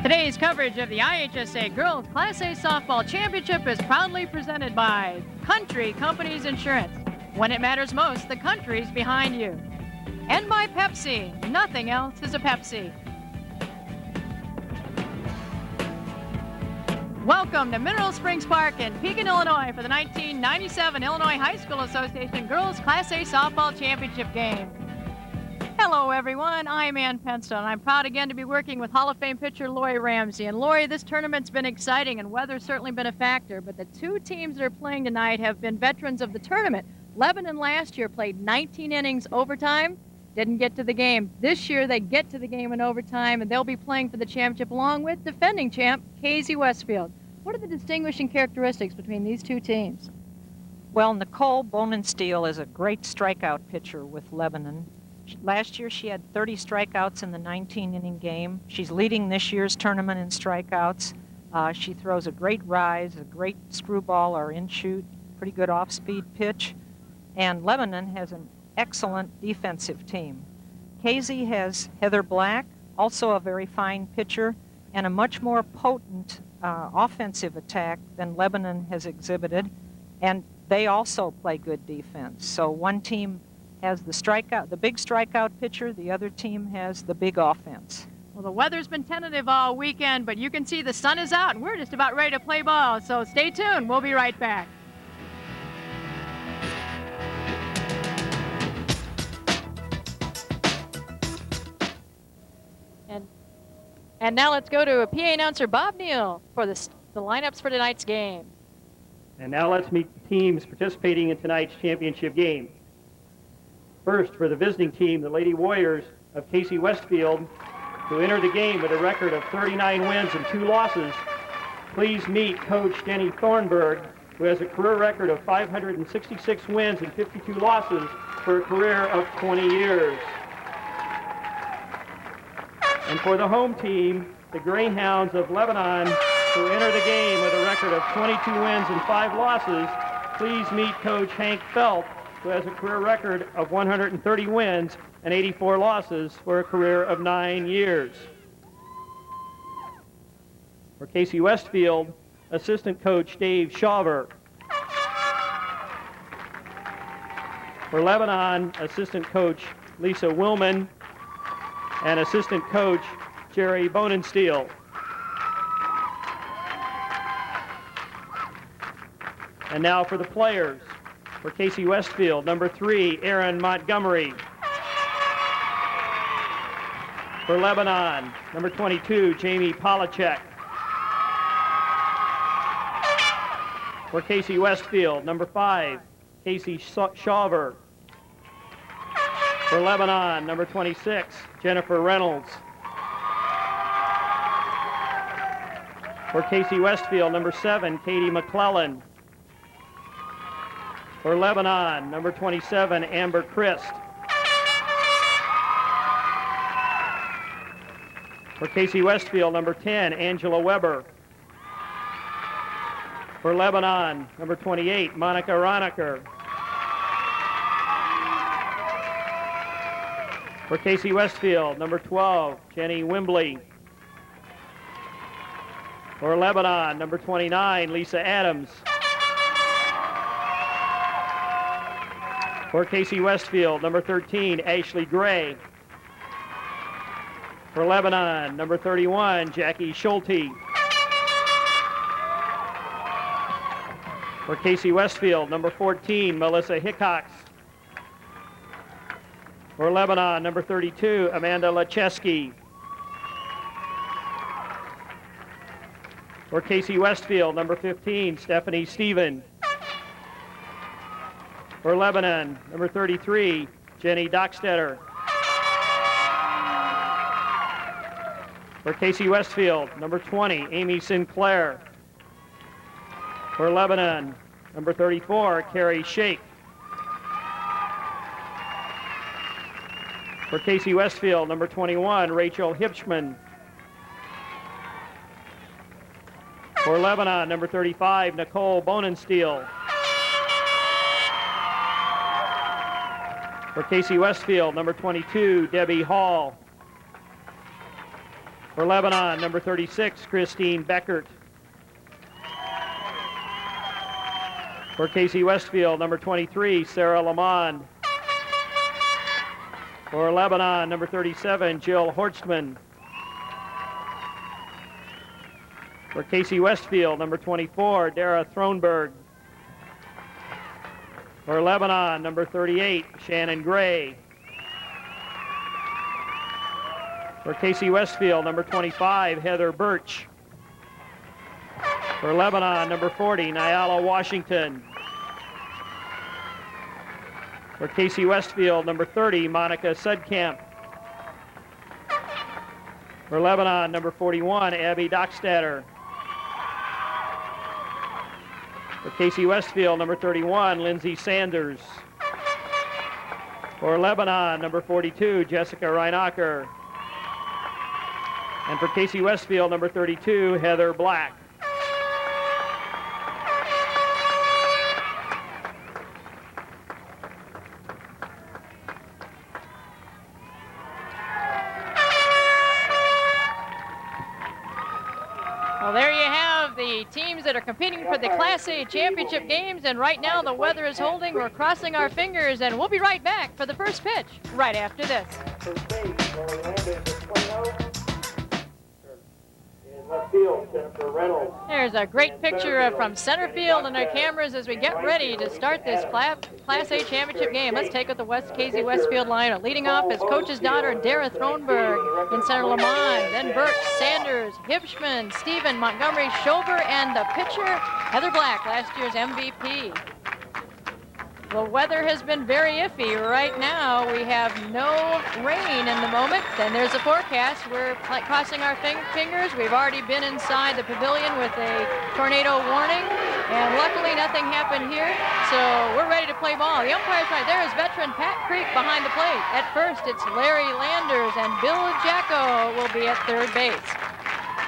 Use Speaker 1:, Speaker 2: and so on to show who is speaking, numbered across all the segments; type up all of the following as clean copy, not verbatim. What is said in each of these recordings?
Speaker 1: Today's coverage of the IHSA Girls Class A Softball Championship is proudly presented by Country Companies Insurance. When it matters most, the country's behind you. And by Pepsi. Nothing else is a Pepsi. Welcome to Mineral Springs Park in Pekin, Illinois for the 1997 Illinois High School Association Girls Class A Softball Championship game. Hello, everyone. I'm Ann Penstone. I'm proud again to be working with Hall of Fame pitcher Lori Ramsey. And Lori, this tournament's been exciting, and weather's certainly been a factor. But the two teams that are playing tonight have been veterans of the tournament. Lebanon last year played 19 innings overtime, didn't get to the game. This year they get to the game in overtime, and they'll be playing for the championship along with defending champ Casey Westfield. What are the distinguishing characteristics between these two teams?
Speaker 2: Well, Nicole Bonensteel is a great strikeout pitcher with Lebanon. Last year she had 30 strikeouts in the 19-inning game. She's leading this year's tournament in strikeouts. She throws a great rise, a great screwball or in-shoot, pretty good off-speed pitch. And Lebanon has an excellent defensive team. Casey has Heather Black, also a very fine pitcher, and a much more potent offensive attack than Lebanon has exhibited. And they also play good defense. So one team has the big strikeout pitcher, the other team has the big offense.
Speaker 1: Well, the weather's been tentative all weekend, but you can see the sun is out, and we're just about ready to play ball. So stay tuned. We'll be right back. And now let's go to PA announcer Bob Neal for the lineups for tonight's game.
Speaker 3: And now let's meet the teams participating in tonight's championship game. First, for the visiting team, the Lady Warriors of Casey Westfield, who entered the game with a record of 39 wins and 2 losses. Please meet Coach Denny Thornburg, who has a career record of 566 wins and 52 losses for a career of 20 years. And for the home team, the Greyhounds of Lebanon, who enter the game with a record of 22 wins and 5 losses, please meet Coach Hank Felt, who has a career record of 130 wins and 84 losses for a career of 9 years. For Casey Westfield, assistant coach Dave Shawver. For Lebanon, assistant coach Lisa Willman and assistant coach Jerry Bonensteel. And now for the players. For Casey Westfield, number 3, Aaron Montgomery. For Lebanon, number 22, Jamie Polachek. For Casey Westfield, number 5, Casey Shawver. For Lebanon, number 26, Jennifer Reynolds. For Casey Westfield, number 7, Katie McClellan. For Lebanon, number 27, Amber Christ. For Casey Westfield, number 10, Angela Weber. For Lebanon, number 28, Monica Ronacher. For Casey Westfield, number 12, Jenny Wimbley. For Lebanon, number 29, Lisa Adams. For Casey Westfield, number 13, Ashley Gray. For Lebanon, number 31, Jackie Schulte. For Casey Westfield, number 14, Melissa Hickox. For Lebanon, number 32, Amanda Lacheski. For Casey Westfield, number 15, Stephanie Stephen. For Lebanon, number 33, Jenny Dockstetter. For Casey Westfield, number 20, Amy Sinclair. For Lebanon, number 34, Carrie Shake. For Casey Westfield, number 21, Rachel Hipschman. For Lebanon, number 35, Nicole Bonensteel. For Casey Westfield, number 22, Debbie Hall. For Lebanon, number 36, Christine Beckert. For Casey Westfield, number 23, Sarah Lamond. For Lebanon, number 37, Jill Horstman. For Casey Westfield, number 24, Dara Thronberg. For Lebanon, number 38, Shannon Gray. For Casey Westfield, number 25, Heather Birch. For Lebanon, number 40, Nyala Washington. For Casey Westfield, number 30, Monica Sudkamp. For Lebanon, number 41, Abby Dockstader. For Casey Westfield, number 31, Lindsay Sanders. For Lebanon, number 42, Jessica Reinacher. And for Casey Westfield, number 32, Heather Black.
Speaker 1: Well, there you have the teams that are competing for the Class A championship games, and right now the weather is holding. We're crossing our fingers, and we'll be right back for the first pitch right after this. There's a great picture from center field and our cameras as we get ready to start this Class A championship game. Let's take up the Casey Westfield lineup. Leading off is coach's daughter, Dara Thronberg. In center, Lamont. Then Birch, Sanders, Hibschman, Stephen, Montgomery, Schober, and the pitcher, Heather Black, last year's MVP. The weather has been very iffy. Right now, we have no rain in the moment. Then there's a forecast. We're crossing our fingers. We've already been inside the pavilion with a tornado warning, and luckily nothing happened here, so we're ready to play ball. The umpire's right there is veteran Pat Creek behind the plate. At first, it's Larry Landers, and Bill Jacko will be at third base.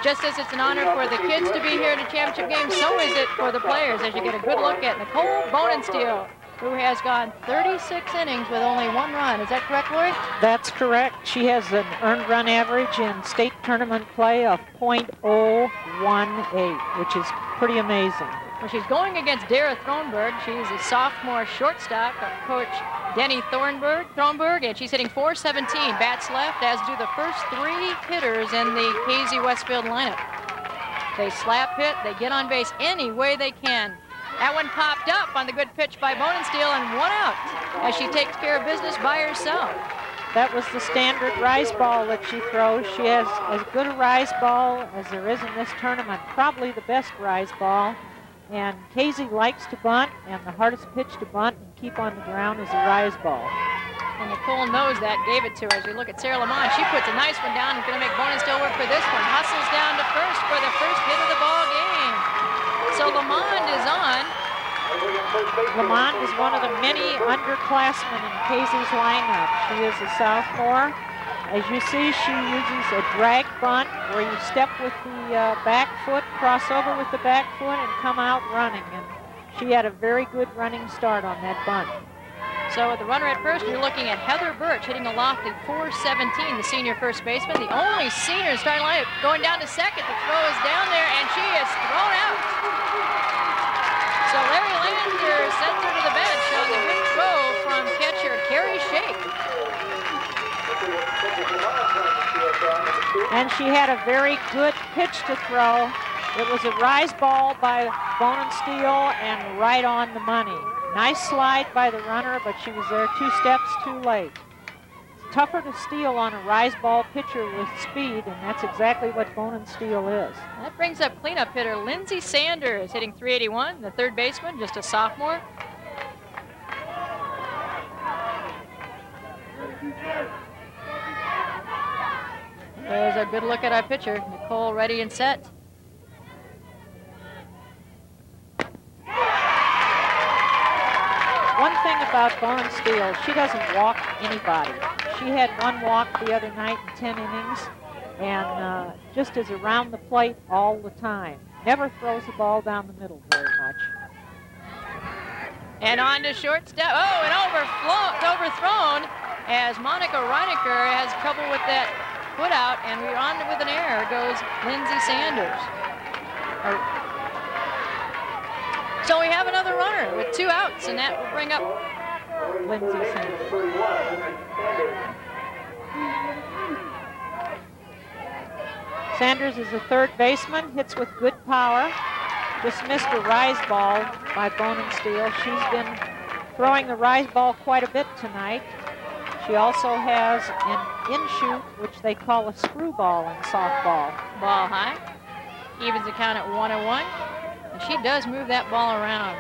Speaker 1: Just as it's an honor for the kids to be here in the championship game, so is it for the players, as you get a good look at Nicole Bonensteel, who has gone 36 innings with only one run. Is that correct, Lori?
Speaker 2: That's correct. She has an earned run average in state tournament play of .018, which is pretty amazing.
Speaker 1: Well, she's going against Dara Thronberg. She's a sophomore shortstop of Coach Denny Thronberg, and she's hitting .417, bats left, as do the first three hitters in the Casey Westfield lineup. They slap hit, they get on base any way they can. That one popped up on the good pitch by Bonensteel, and one out as she takes care of business by herself.
Speaker 2: That was the standard rise ball that she throws. She has as good a rise ball as there is in this tournament, probably the best rise ball. And Casey likes to bunt, and the hardest pitch to bunt and keep on the ground is a rise ball.
Speaker 1: And Nicole knows that, gave it to her. As we look at Sarah Lamont, she puts a nice one down and going to make Bonensteel work for this one. Hustles down to first for the first hit of the ball game. So Lamont is on.
Speaker 2: Lamont is one of the many underclassmen in Casey's lineup. She is a sophomore. As you see, she uses a drag bunt where you step with the back foot, cross over with the back foot, and come out running. And she had a very good running start on that bunt.
Speaker 1: So with the runner at first, you're looking at Heather Birch hitting a lofty .417, the senior first baseman, the only senior in starting lineup. Going down to second, the throw is down there, and she is thrown out. So Larry Lander sends her to the bench on the good throw from catcher Carrie Shake.
Speaker 2: And she had a very good pitch to throw. It was a rise ball by Bonensteel and right on the money. Nice slide by the runner, but she was there 2 steps too late. It's tougher to steal on a rise ball pitcher with speed, and that's exactly what Bonensteel is.
Speaker 1: That brings up cleanup hitter Lindsay Sanders, hitting .381, the third baseman, just a sophomore. There's a good look at our pitcher, Nicole, ready and set.
Speaker 2: One thing about Bonensteel, she doesn't walk anybody. She had one walk the other night in 10 innings, and just is around the plate all the time. Never throws the ball down the middle very much.
Speaker 1: And on to shortstop. Oh, and overthrown as Monica Reinecker has trouble with that put out, and we're on with an error goes Lindsay Sanders. So we have another runner with 2 outs, and that will bring up Lindsay Sanders.
Speaker 2: Sanders is a third baseman, hits with good power. Just missed a rise ball by Bonensteel. She's been throwing the rise ball quite a bit tonight. She also has an in-shoot, which they call a screwball in softball.
Speaker 1: Ball high. Evens the count at 1-1. And she does move that ball around.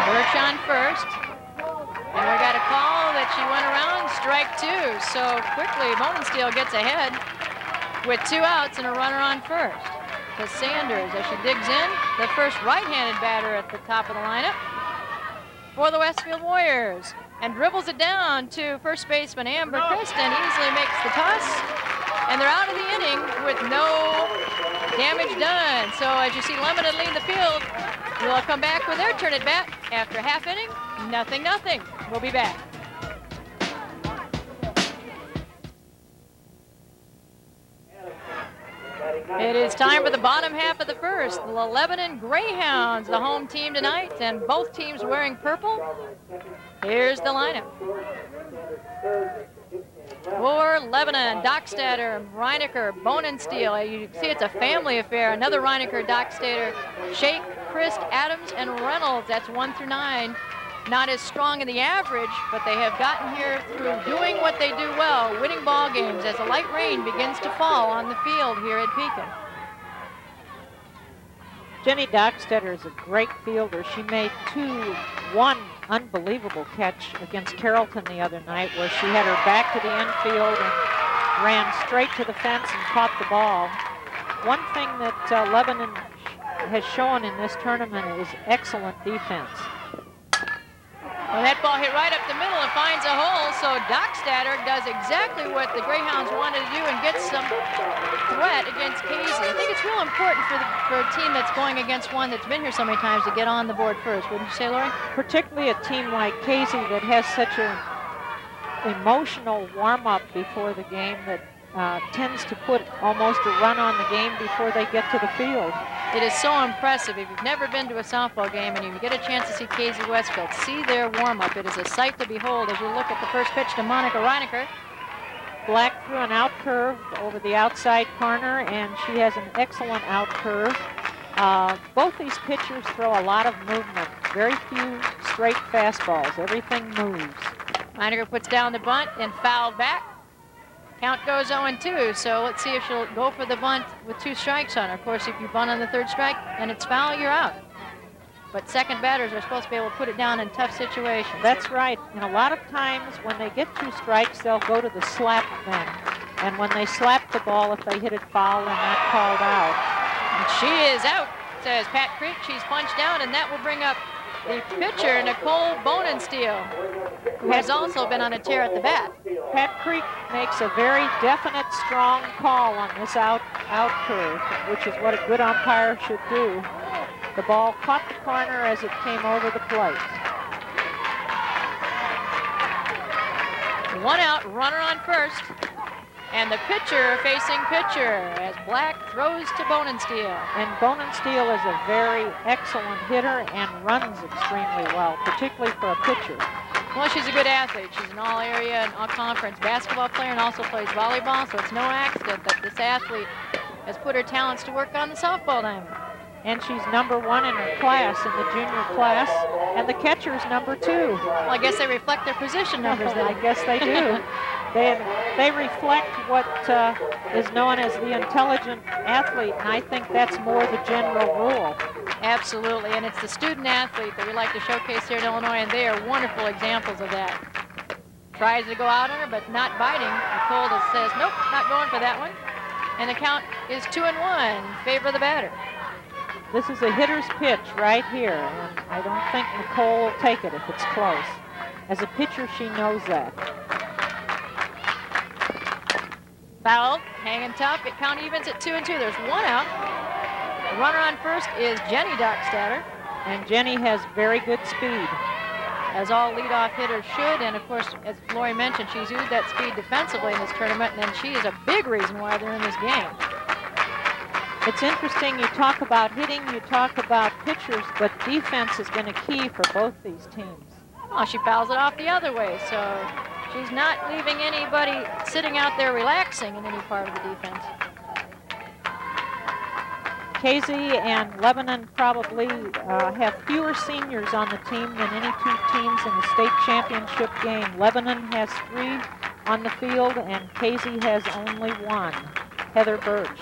Speaker 1: Birch on first. And we got a call that she went around, strike 2. So quickly, Bonensteel gets ahead with 2 outs and a runner on first. To Sanders as she digs in, the first right-handed batter at the top of the lineup for the Westfield Warriors. And dribbles it down to first baseman Amber Kristen, easily makes the toss. And they're out of the inning with no damage done. So as you see Lebanon lead the field, we'll come back with their turn at bat after half inning. 0-0. We'll be back. It is time for the bottom half of the first. The Lebanon Greyhounds, the home team tonight, and both teams wearing purple. Here's the lineup. For Lebanon, Dockstader, Reinecker, Bonensteel. You see it's a family affair. Another Reinecker, Dockstader, Shake, Christ, Adams, and Reynolds. That's 1 through 9. Not as strong in the average, but they have gotten here through doing what they do well, winning ball games as the light rain begins to fall on the field here at Pekin.
Speaker 2: Jenny Dockstetter is a great fielder. She made one unbelievable catch against Carrollton the other night where she had her back to the infield and ran straight to the fence and caught the ball. One thing that Lebanon has shown in this tournament is excellent defense.
Speaker 1: Well, that ball hit right up the middle and finds a hole, so Dockstader does exactly what the Greyhounds wanted to do and gets some threat against Casey. I think it's real important for a team that's going against one that's been here so many times to get on the board first, wouldn't you say, Lori?
Speaker 2: Particularly a team like Casey that has such an emotional warm-up before the game that tends to put almost a run on the game before they get to the field.
Speaker 1: It is so impressive. If you've never been to a softball game and you get a chance to see Casey Westfield, see their warm-up. It is a sight to behold as you look at the first pitch to Monica Reinecker.
Speaker 2: Black threw an out curve over the outside corner, and she has an excellent out curve. Both these pitchers throw a lot of movement. Very few straight fastballs. Everything moves.
Speaker 1: Reinecker puts down the bunt and fouled back. Count goes 0-2, so let's see if she'll go for the bunt with 2 strikes on her. Of course, if you bunt on the 3rd strike and it's foul, you're out. But second batters are supposed to be able to put it down in tough situations.
Speaker 2: That's right. And a lot of times when they get 2 strikes, they'll go to the slap then. And when they slap the ball, if they hit it foul, they're not called out.
Speaker 1: And she is out, says Pat Creek. She's punched down, and that will bring up the pitcher, Nicole Bonensteel, who has also been on a tear at the bat.
Speaker 2: Pat Creek makes a very definite, strong call on this out curve, which is what a good umpire should do. The ball caught the corner as it came over the plate.
Speaker 1: 1 out, runner on first. And the pitcher facing pitcher as Black throws to Bonensteel.
Speaker 2: And Bonensteel is a very excellent hitter and runs extremely well, particularly for a pitcher.
Speaker 1: Well, she's a good athlete. She's an all-area and all-conference basketball player and also plays volleyball, so it's no accident that this athlete has put her talents to work on the softball diamond.
Speaker 2: And she's number 1 in her class, in the junior class, and the catcher's number 2.
Speaker 1: Well, I guess they reflect their position numbers then.
Speaker 2: I guess they do. They reflect what is known as the intelligent athlete, and I think that's more the general rule.
Speaker 1: Absolutely, and it's the student athlete that we like to showcase here in Illinois, and they are wonderful examples of that. Tries to go out on her, but not biting. Nicole says, nope, not going for that one. And the count is 2-1 in favor of the batter.
Speaker 2: This is a hitter's pitch right here, and I don't think Nicole will take it if it's close. As a pitcher, she knows that.
Speaker 1: Fouled, hanging tough. It count evens at 2-2. There's 1 out. The runner on first is Jenny Dockstader.
Speaker 2: And Jenny has very good speed.
Speaker 1: as all leadoff hitters should. And of course, as Lori mentioned, she's used that speed defensively in this tournament, and she is a big reason why they're in this game.
Speaker 2: It's interesting, you talk about hitting, you talk about pitchers, but defense has been a key for both these teams.
Speaker 1: Well, she fouls it off the other way, so she's not leaving anybody sitting out there relaxing in any part of the defense.
Speaker 2: Casey and Lebanon probably have fewer seniors on the team than any two teams in the state championship game. Lebanon has 3 on the field, and Casey has only 1, Heather Birch.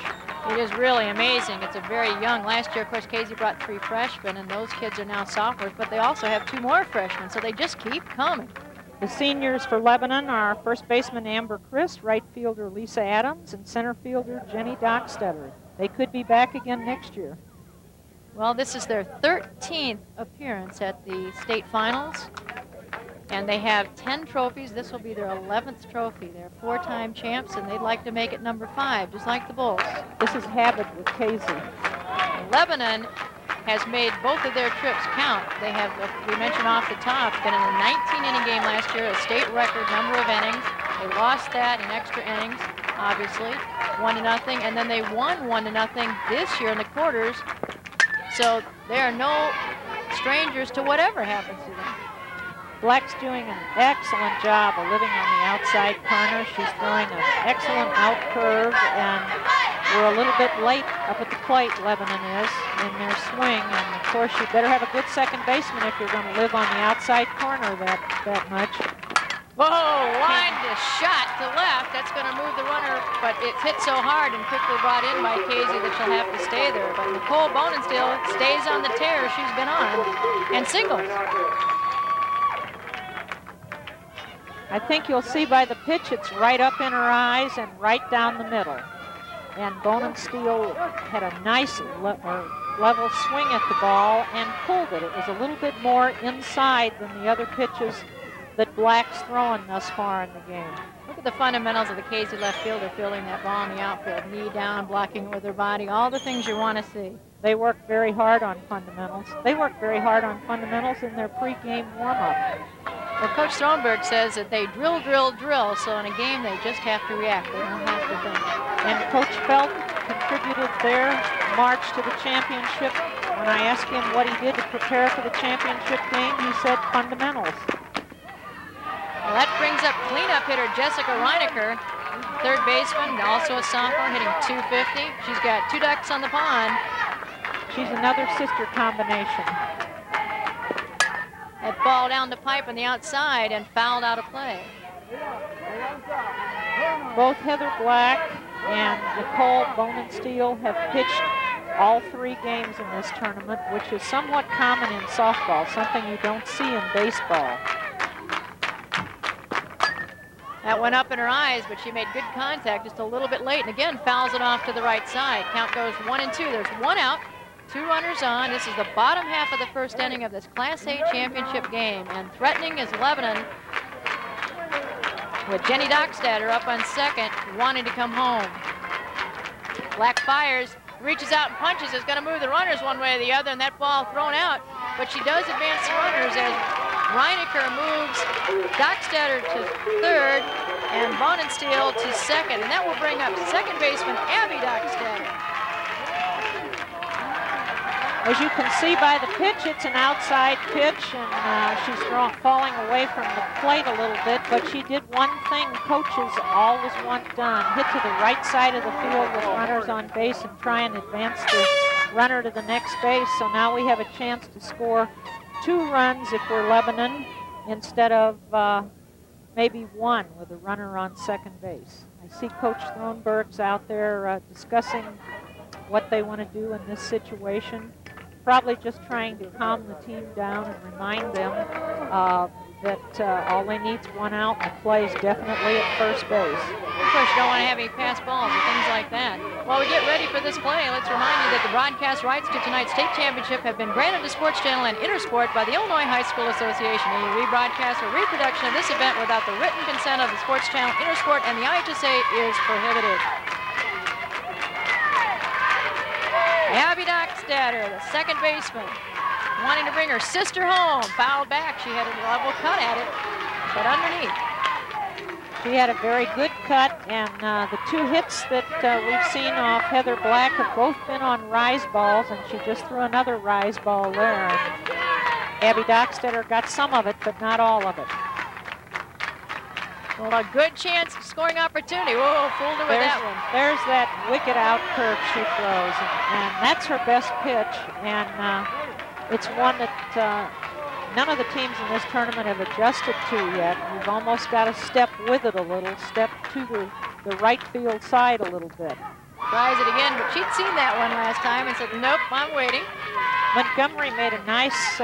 Speaker 1: It is really amazing. It's a very young. Last year, of course, Casey brought 3 freshmen, and those kids are now sophomores, but they also have 2 more freshmen, so they just keep coming.
Speaker 2: The seniors for Lebanon are first baseman Amber Christ, right fielder Lisa Adams, and center fielder Jenny Dockstetter. They could be back again next year.
Speaker 1: Well, this is their 13th appearance at the state finals, and they have 10 trophies. This will be their 11th trophy. They're 4-time champs, and they'd like to make it number 5, just like the Bulls.
Speaker 2: This is habit with Casey.
Speaker 1: Lebanon has made both of their trips count. They have, we mentioned off the top, been in a 19-inning game last year, a state record number of innings. They lost that in extra innings, obviously, 1-0, and then they won 1-0 this year in the quarters. So they are no strangers to whatever happens to them.
Speaker 2: Black's doing an excellent job of living on the outside corner. She's throwing an excellent out curve, and we're a little bit late up at the plate, Lebanon is, in their swing. And of course, you better have a good second baseman if you're going to live on the outside corner that much.
Speaker 1: Whoa, lined the shot to left. That's going to move the runner, but it's hit so hard and quickly brought in by Casey that she'll have to stay there. But Nicole Bonenstiel stays on the tear she's been on and singles.
Speaker 2: I think you'll see by the pitch it's right up in her eyes and right down the middle. And Bonenstiel had a nice level swing at the ball and pulled it. It was a little bit more inside than the other pitches that Black's throwing thus far in the game.
Speaker 1: Look at the fundamentals of the Casey left fielder fielding that ball in the outfield. Knee down, blocking it with her body, all the things you want to see.
Speaker 2: They work very hard on fundamentals. They work very hard on fundamentals in their pregame warm-up.
Speaker 1: Well, Coach Thronberg says that they drill, drill, drill, so in a game they just have to react. They don't have to think.
Speaker 2: And Coach Felt contributed their march to the championship. When I asked him what he did to prepare for the championship game, he said fundamentals.
Speaker 1: Well, that brings up cleanup hitter Jessica Reinecker, third baseman, also a sophomore, hitting .250. She's got 2 ducks on the pond.
Speaker 2: She's another sister combination.
Speaker 1: That ball down the pipe on the outside and fouled out of play.
Speaker 2: Both Heather Black and Nicole Bonenstiel have pitched all 3 games in this tournament, which is somewhat common in softball, something you don't see in baseball.
Speaker 1: That went up in her eyes, but she made good contact just a little bit late, and again fouls it off to the right side. Count goes 1-2. There's 1 out. 2 runners on. This is the bottom half of the first inning of this Class A championship game. And threatening is Lebanon with Jenny Dockstetter up on second, wanting to come home. Black fires, reaches out and punches. It's going to move the runners one way or the other, and that ball thrown out. But she does advance the runners as Reinecker moves Dockstetter to third and Bonenstiel to second. And that will bring up second baseman Abby Dockstetter.
Speaker 2: As you can see by the pitch, it's an outside pitch, and she's falling away from the plate a little bit, but she did one thing coaches always want done, hit to the right side of the field with runners on base and try and advance the runner to the next base. So now we have a chance to score 2 runs if we're Lebanon, instead of maybe 1 with a runner on second base. I see Coach Thronberg's out there discussing what they want to do in this situation. Probably just trying to calm the team down and remind them that all they need is 1 out, and the play is definitely at first base.
Speaker 1: Of course, you don't want to have any pass balls or things like that. While we get ready for this play, let's remind you that the broadcast rights to tonight's state championship have been granted to Sports Channel and Intersport by the Illinois High School Association. Any rebroadcast or reproduction of this event without the written consent of the Sports Channel, Intersport, and the IHSA is prohibited. Abby Dockstetter, the second baseman. wanting to bring her sister home. Fouled back. She had a level cut at it, but underneath.
Speaker 2: She had a very good cut, and the two hits that we've seen off Heather Black have both been on rise balls, and she just threw another rise ball there. And Abby Dockstetter got some of it, but not all of it.
Speaker 1: Well, a good chance scoring opportunity. Whoa, fooled her with that one.
Speaker 2: There's that wicked out curve she throws, and that's her best pitch, and it's one that none of the teams in this tournament have adjusted to yet. You've almost got to step with it a little, step to the right field side a little bit.
Speaker 1: Tries it again, but she'd seen that one last time and said, nope, I'm waiting.
Speaker 2: Montgomery made a nice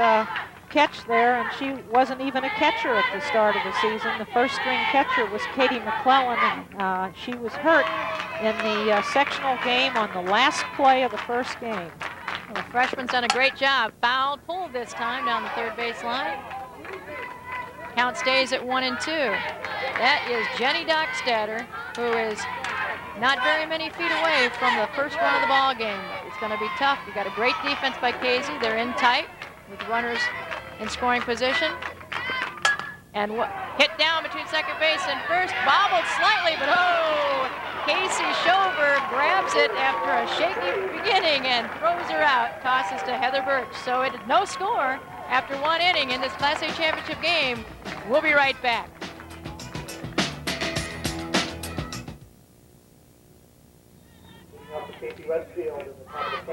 Speaker 2: catch there, and she wasn't even a catcher at the start of the season. The first string catcher was Katie McClellan, and she was hurt in the sectional game on the last play of the first game.
Speaker 1: Well, the freshman's done a great job. Foul pulled this time down the third base line. Count stays at 1-2. That is Jenny Dockstetter, who is not very many feet away from the first run of the ball game. It's going to be tough. You got a great defense by Casey. They're in tight with runners in scoring position. And hit down between second base and first, bobbled slightly, but oh, Casey Schover grabs it after a shaky beginning and throws her out, tosses to Heather Birch. So it is no score after one inning in this Class A championship game. We'll be right back.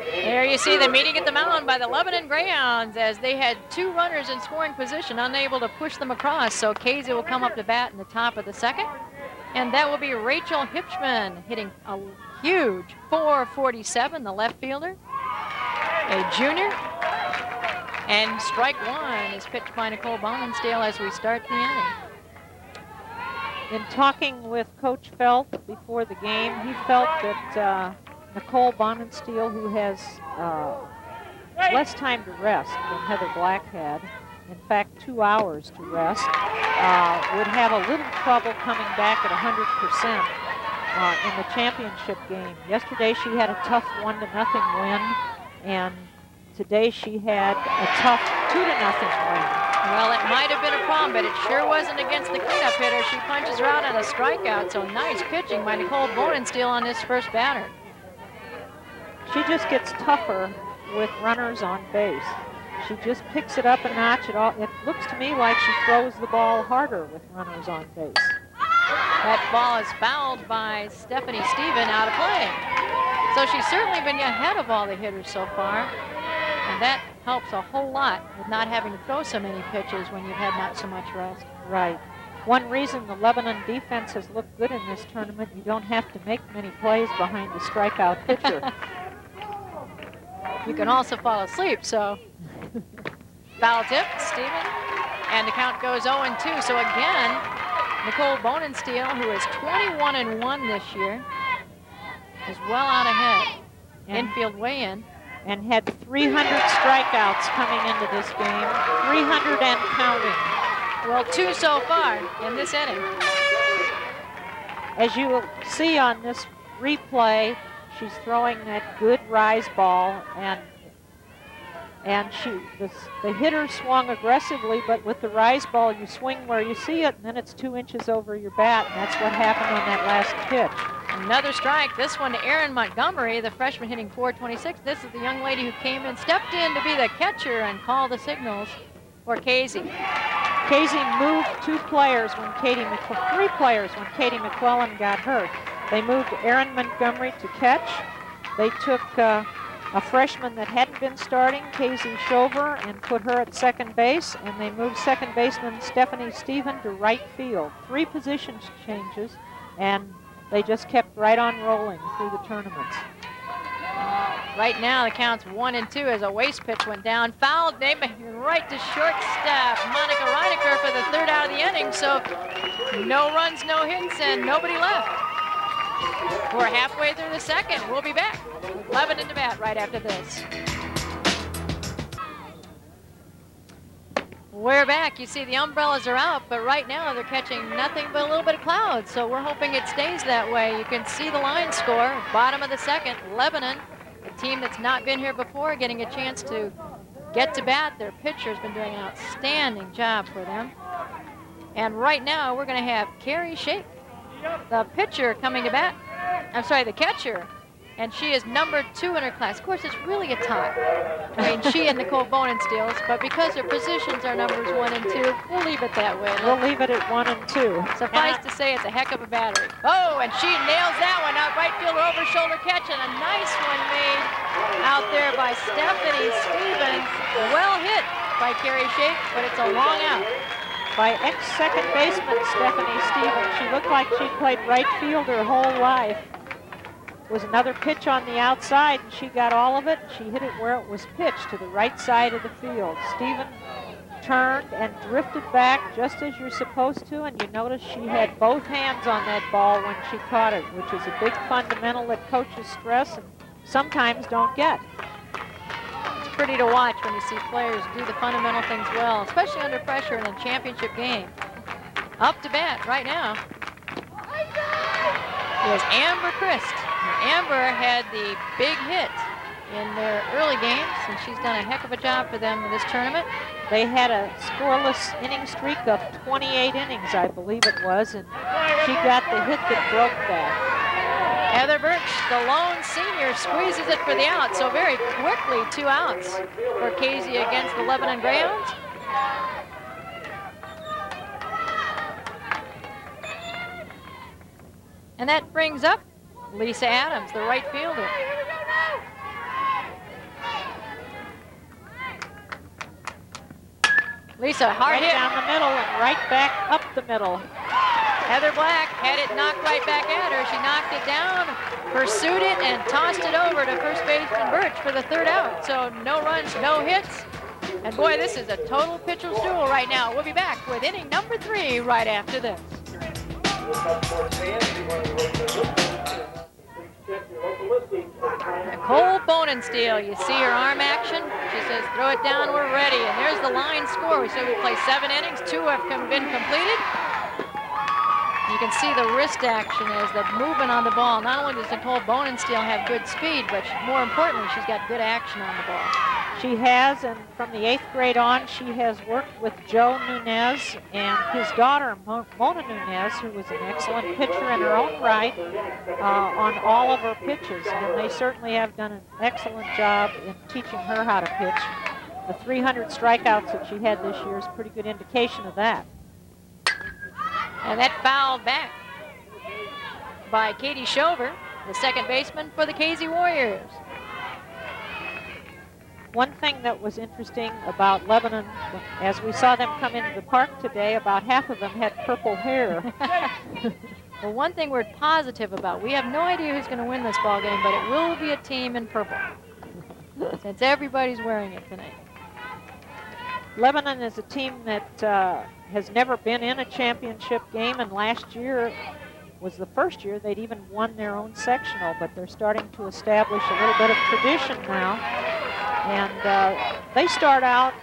Speaker 1: There you see the meeting at the mound by the Lebanon Greyhounds as they had two runners in scoring position, unable to push them across. So Casey will come up to bat in the top of the second. And that will be Rachel Hipschman hitting a huge .447, the left fielder, a junior. And strike one is pitched by Nicole Bonensdale as we start the inning.
Speaker 2: In talking with Coach Felt before the game, he felt that Nicole Bonensteel, who has less time to rest than Heather Black had, in fact 2 hours to rest, would have a little trouble coming back at 100% in the championship game. Yesterday she had a tough 1-0 win, and today she had a tough 2-0 win.
Speaker 1: Well, it might have been a problem, but it sure wasn't against the cleanup hitter. She punches her out on a strikeout, so nice pitching by Nicole Bonensteel on this first batter.
Speaker 2: She just gets tougher with runners on base. She just picks it up a notch. It looks to me like she throws the ball harder with runners on base.
Speaker 1: That ball is fouled by Stephanie Stephen, out of play. So she's certainly been ahead of all the hitters so far, and that helps a whole lot with not having to throw so many pitches when you've had not so much rest.
Speaker 2: Right. One reason the Lebanon defense has looked good in this tournament, you don't have to make many plays behind the strikeout pitcher.
Speaker 1: You can also fall asleep, so foul tip, Stephen, and the count goes 0-2. So again, Nicole Bonensteel, who is 21-1 this year, is well out ahead. Infield weigh-in.
Speaker 2: And had 300 strikeouts coming into this game, 300 and counting.
Speaker 1: Well, 2 so far in this inning.
Speaker 2: As you will see on this replay, she's throwing that good rise ball, and the hitter swung aggressively, but with the rise ball, you swing where you see it, and then it's 2 inches over your bat, and that's what happened on that last pitch.
Speaker 1: Another strike, this one to Erin Montgomery, the freshman hitting .426. This is the young lady who came in, stepped in to be the catcher and call the signals for Casey.
Speaker 2: Casey moved 3 players when Katie McClellan got hurt. They moved Erin Montgomery to catch. They took a freshman that hadn't been starting, Casey Schover, and put her at second base, and they moved second baseman Stephanie Stephen to right field. 3 position changes, and they just kept right on rolling through the tournaments.
Speaker 1: Right now, the count's 1-2 as a waste pitch went down. Fouled, right to shortstop. Monica Reinecker for the 3rd out of the inning, so no runs, no hits, and nobody left. We're halfway through the second. We'll be back. Lebanon to bat right after this. We're back. You see the umbrellas are out, but right now they're catching nothing but a little bit of clouds, so we're hoping it stays that way. You can see the line score, bottom of the second. Lebanon, a team that's not been here before, getting a chance to get to bat. Their pitcher's been doing an outstanding job for them. And right now, we're going to have Carrie Shake, the pitcher, coming to bat. I'm sorry, the catcher. And she is number 2 in her class. Of course, it's really a tie. I mean, she and Nicole Bonensteels, but because their positions are numbers 1 and 2, we'll leave it that way.
Speaker 2: We'll leave it at 1 and 2.
Speaker 1: Suffice to say, it's a heck of a battery. Oh, and she nails that one out. Right fielder over shoulder catch, and a nice one made out there by Stephanie Stevens. Well hit by Carrie Shake, but it's a long out.
Speaker 2: By ex-second baseman Stephanie Stevens. She looked like she'd played right field her whole life. Was another pitch on the outside, and she got all of it. She hit it where it was pitched, to the right side of the field. Stevens turned and drifted back just as you're supposed to, and you notice she had both hands on that ball when she caught it, which is a big fundamental that coaches stress and sometimes don't get.
Speaker 1: It's pretty to watch when you see players do the fundamental things well, especially under pressure in a championship game. Up to bat right now is Amber Christ. Amber had the big hit in their early games, and she's done a heck of a job for them in this tournament.
Speaker 2: They had a scoreless inning streak of 28 innings, I believe it was, and she got the hit that broke that.
Speaker 1: Heather Birch, the lone senior, squeezes it for the out, so very quickly 2 outs for Casey against the Lebanon Greyhounds. And that brings up Lisa Adams, the right fielder. Lisa, hard
Speaker 2: right
Speaker 1: hit.
Speaker 2: Down the middle and right back up the middle.
Speaker 1: Heather Black had it knocked right back at her. She knocked it down, pursued it, and tossed it over to first baseman Birch for the 3rd out. So no runs, no hits. And boy, this is a total pitcher's duel right now. We'll be back with inning number 3 right after this. Nicole Bonensteel, you see her arm action. She says, throw it down, we're ready. And there's the line score. We said we play 7 innings, 2 have been completed. You can see the wrist action as the movement on the ball. Not only does Nicole Bonensteel have good speed, but more importantly, she's got good action on the ball.
Speaker 2: She has, and from the 8th grade on, she has worked with Joe Nunez and his daughter, Mona Nunez, who was an excellent pitcher in her own right, on all of her pitches. And they certainly have done an excellent job in teaching her how to pitch. The 300 strikeouts that she had this year is a pretty good indication of that.
Speaker 1: And that fouled back by Katie Shover, the second baseman for the Casey Warriors.
Speaker 2: One thing that was interesting about Lebanon, as we saw them come into the park today, about half of them had purple hair.
Speaker 1: Well, one thing we're positive about, we have no idea who's going to win this ball game, but it will be a team in purple, since everybody's wearing it tonight.
Speaker 2: Lebanon is a team that has never been in a championship game, and last year was the first year they'd even won their own sectional, but they're starting to establish a little bit of tradition now. And they start out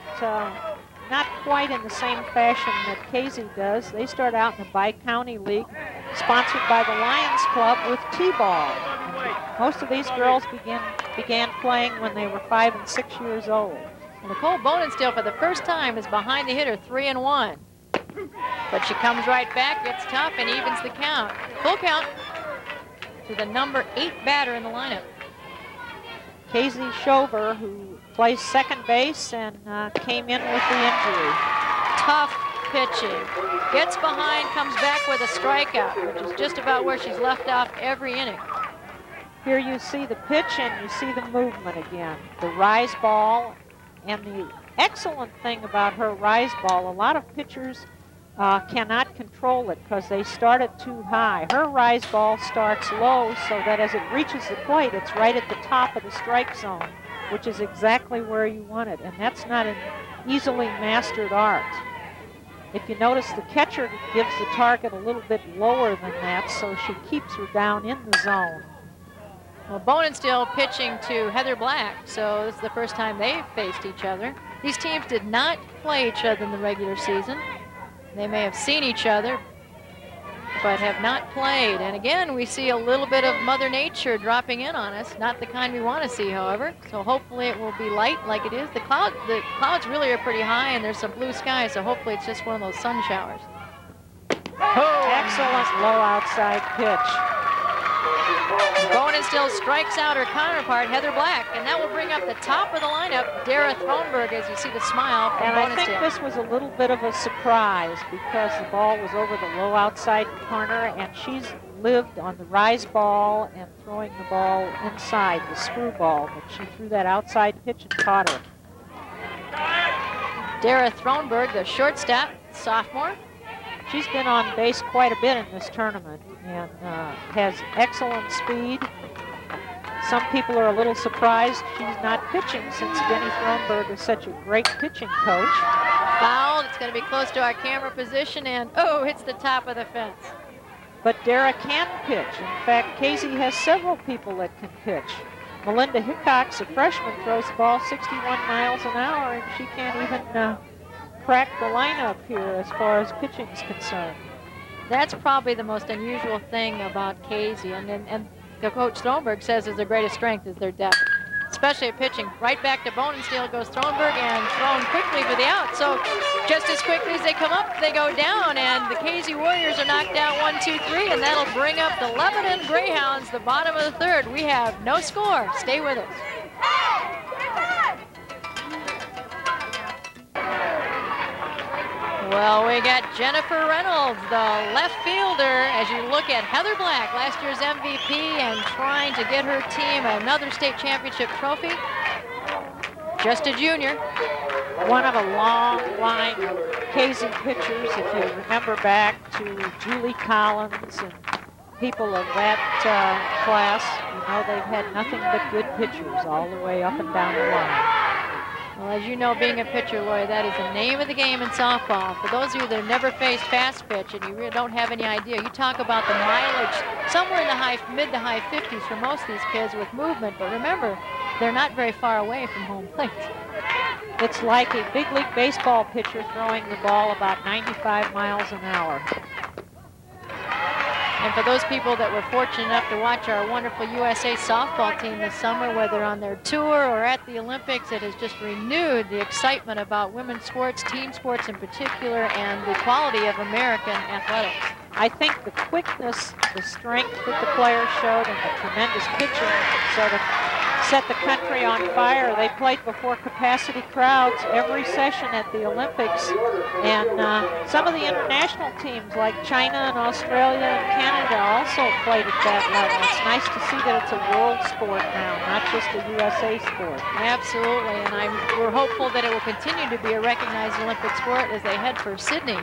Speaker 2: not quite in the same fashion that Casey does. They start out in the Bi-County League, sponsored by the Lions Club, with T-ball. Most of these girls began playing when they were 5 and 6 years old.
Speaker 1: Nicole Bonensteel, for the first time, is behind the hitter, 3-1. But she comes right back, gets tough, and evens the count. Full count to the number 8 batter in the lineup.
Speaker 2: Casey Shover, who plays second base and came in with the injury.
Speaker 1: Tough pitching. Gets behind, comes back with a strikeout, which is just about where she's left off every inning.
Speaker 2: Here you see the pitch and you see the movement again. The rise ball, and the excellent thing about her rise ball, a lot of pitchers cannot control it because they start it too high. Her rise ball starts low so that as it reaches the plate, it's right at the top of the strike zone, which is exactly where you want it. And that's not an easily mastered art. If you notice, the catcher gives the target a little bit lower than that, so she keeps her down in the zone.
Speaker 1: Well, Bonensteel pitching to Heather Black, so this is the first time they've faced each other. These teams did not play each other in the regular season. They may have seen each other, but have not played. And again, we see a little bit of Mother Nature dropping in on us. Not the kind we want to see, however. So hopefully it will be light like it is. The clouds really are pretty high, and there's some blue sky, so hopefully it's just one of those sun showers.
Speaker 2: Oh, excellent low outside pitch.
Speaker 1: Bonin still strikes out her counterpart, Heather Black, and that will bring up the top of the lineup, Dara Thronberg, as you see the smile from
Speaker 2: And I think
Speaker 1: Boninstill.
Speaker 2: this was a little bit of a surprise because the ball was over the low outside corner, and she's lived on the rise ball and throwing the ball inside, the screwball, but she threw that outside pitch and caught her.
Speaker 1: Dara Thronberg, the shortstop, sophomore.
Speaker 2: She's been on base quite a bit in this tournament and has excellent speed. Some people are a little surprised she's not pitching since Denny Thronberg is such a great pitching coach.
Speaker 1: Fouled. It's going to be close to our camera position, and oh, hits the top of the fence.
Speaker 2: But Dara can pitch. In fact, Casey has several people that can pitch. Melinda Hickox, a freshman, throws the ball 61 miles an hour, and she can't even crack the lineup here as far as pitching is concerned.
Speaker 1: That's probably the most unusual thing about Casey, and the coach Thronberg says is their greatest strength is their depth, especially at pitching. Right back to Boninstill goes Thronberg, and thrown quickly for the out. So just as quickly as they come up, they go down, and the Casey Warriors are knocked out 1-2-3, and that'll bring up the Lebanon Greyhounds, the bottom of the third. We have no score. Stay with us. Well, we got Jennifer Reynolds, the left fielder, as you look at Heather Black, last year's MVP, and trying to get her team another state championship trophy. Just a junior.
Speaker 2: One of a long line of Casey pitchers, if you remember back to Julie Collins and people of that class. You know, they've had nothing but good pitchers all the way up and down the line.
Speaker 1: Well, as you know, being a pitcher, Lloyd, that is the name of the game in softball. For those of you that have never faced fast pitch and you really don't have any idea, you talk about the mileage somewhere in the mid to high 50s for most of these kids with movement. But remember, they're not very far away from home plate.
Speaker 2: It's like a big league baseball pitcher throwing the ball about 95 miles an hour.
Speaker 1: And for those people that were fortunate enough to watch our wonderful USA softball team this summer, whether on their tour or at the Olympics, it has just renewed the excitement about women's sports, team sports in particular, and the quality of American athletics.
Speaker 2: I think the quickness, the strength that the players showed, and the tremendous pitching sort of set the country on fire. They played before capacity crowds every session at the Olympics, and some of the international teams like China and Australia and Canada also played at that level. It's nice to see that it's a world sport now, not just a USA sport.
Speaker 1: Absolutely, and we're hopeful that it will continue to be a recognized Olympic sport as they head for Sydney.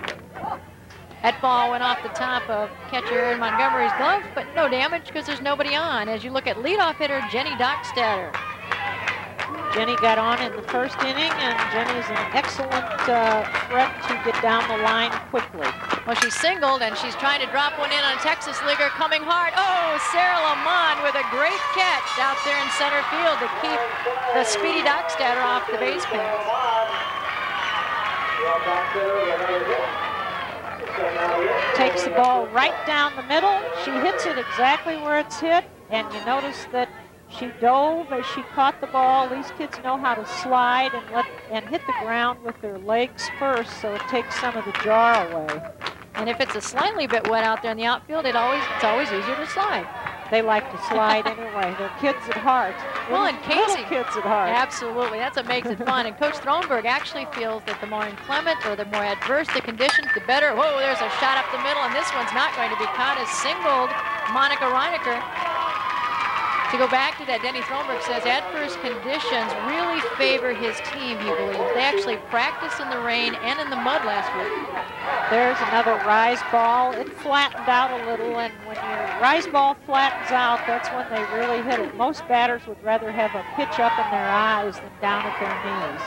Speaker 1: That ball went off the top of catcher Aaron Montgomery's glove, but no damage because there's nobody on. As you look at leadoff hitter Jenny Dockstader.
Speaker 2: Jenny got on in the first inning, and Jenny's an excellent threat to get down the line quickly.
Speaker 1: Well, she's singled, and she's trying to drop one in on a Texas leaguer coming hard. Oh, Sarah Lamont with a great catch out there in center field to keep the speedy Dockstader off the base paths.
Speaker 2: Takes the ball right down the middle. She hits it exactly where it's hit, and you notice that she dove as she caught the ball. These kids know how to slide and hit the ground with their legs first, so it takes some of the jar away.
Speaker 1: And if it's a slightly bit wet out there in the outfield, it's always easier to slide.
Speaker 2: They like to slide anyway. They're kids at heart.
Speaker 1: Well, and Casey,
Speaker 2: little kids at heart.
Speaker 1: Absolutely, that's what makes it fun. And Coach Thronberg actually feels that the more inclement or the more adverse the conditions, the better. Whoa, there's a shot up the middle, and this one's not going to be caught as singled Monica Reinecker. To go back to that, Denny Thronberg says adverse conditions really favor his team, he believes. They actually practiced in the rain and in the mud last week.
Speaker 2: There's another rise ball. It flattened out a little, and when your rise ball flattens out, that's when they really hit it. Most batters would rather have a pitch up in their eyes than down at their knees.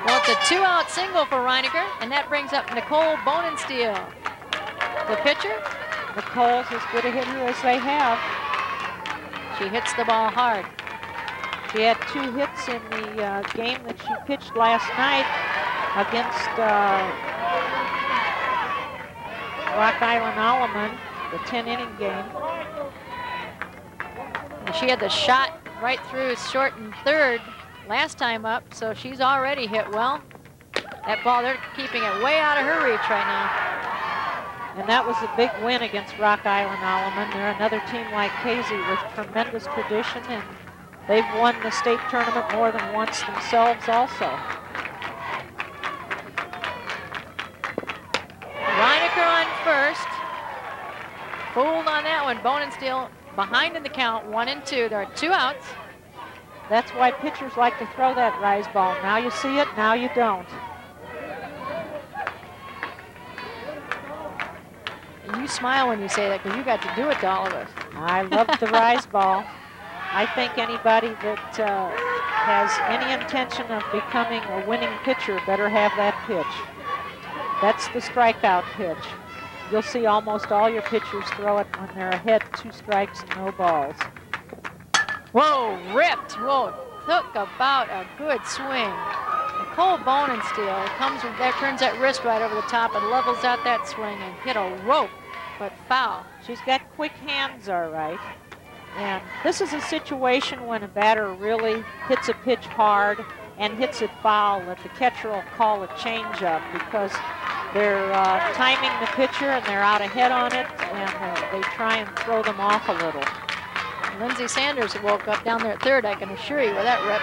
Speaker 1: Well, it's a two-out single for Reinecker, and that brings up Nicole Boninstill. The pitcher?
Speaker 2: Nicole's as good a hitter as they have.
Speaker 1: She hits the ball hard.
Speaker 2: She had 2 hits in the game that she pitched last night against Rock Island Alleman. the 10-inning game.
Speaker 1: And she had the shot right through short and third last time up, so she's already hit well. That ball, they're keeping it way out of her reach right now.
Speaker 2: And that was a big win against Rock Island Alleman. They're another team like Casey with tremendous tradition, and they've won the state tournament more than once themselves also.
Speaker 1: Reinecker on first. Fooled on that one. Bonensteel behind in the count, 1 and 2. There are 2 outs.
Speaker 2: That's why pitchers like to throw that rise ball. Now you see it, now you don't.
Speaker 1: And you smile when you say that because you got to do it to all of us.
Speaker 2: I love the rise ball. I think anybody that has any intention of becoming a winning pitcher better have that pitch. That's the strikeout pitch. You'll see almost all your pitchers throw it when they're ahead 2 strikes and no balls.
Speaker 1: Whoa, ripped. Whoa, took about a good swing. Nicole Bonensteel comes with that, turns that wrist right over the top and levels out that swing and hit a rope, but foul.
Speaker 2: She's got quick hands, all right. And this is a situation when a batter really hits a pitch hard and hits it foul that the catcher will call a changeup because they're timing the pitcher and they're out ahead on it, and they try and throw them off a little.
Speaker 1: Lindsay Sanders woke up down there at third, I can assure you, with that rip.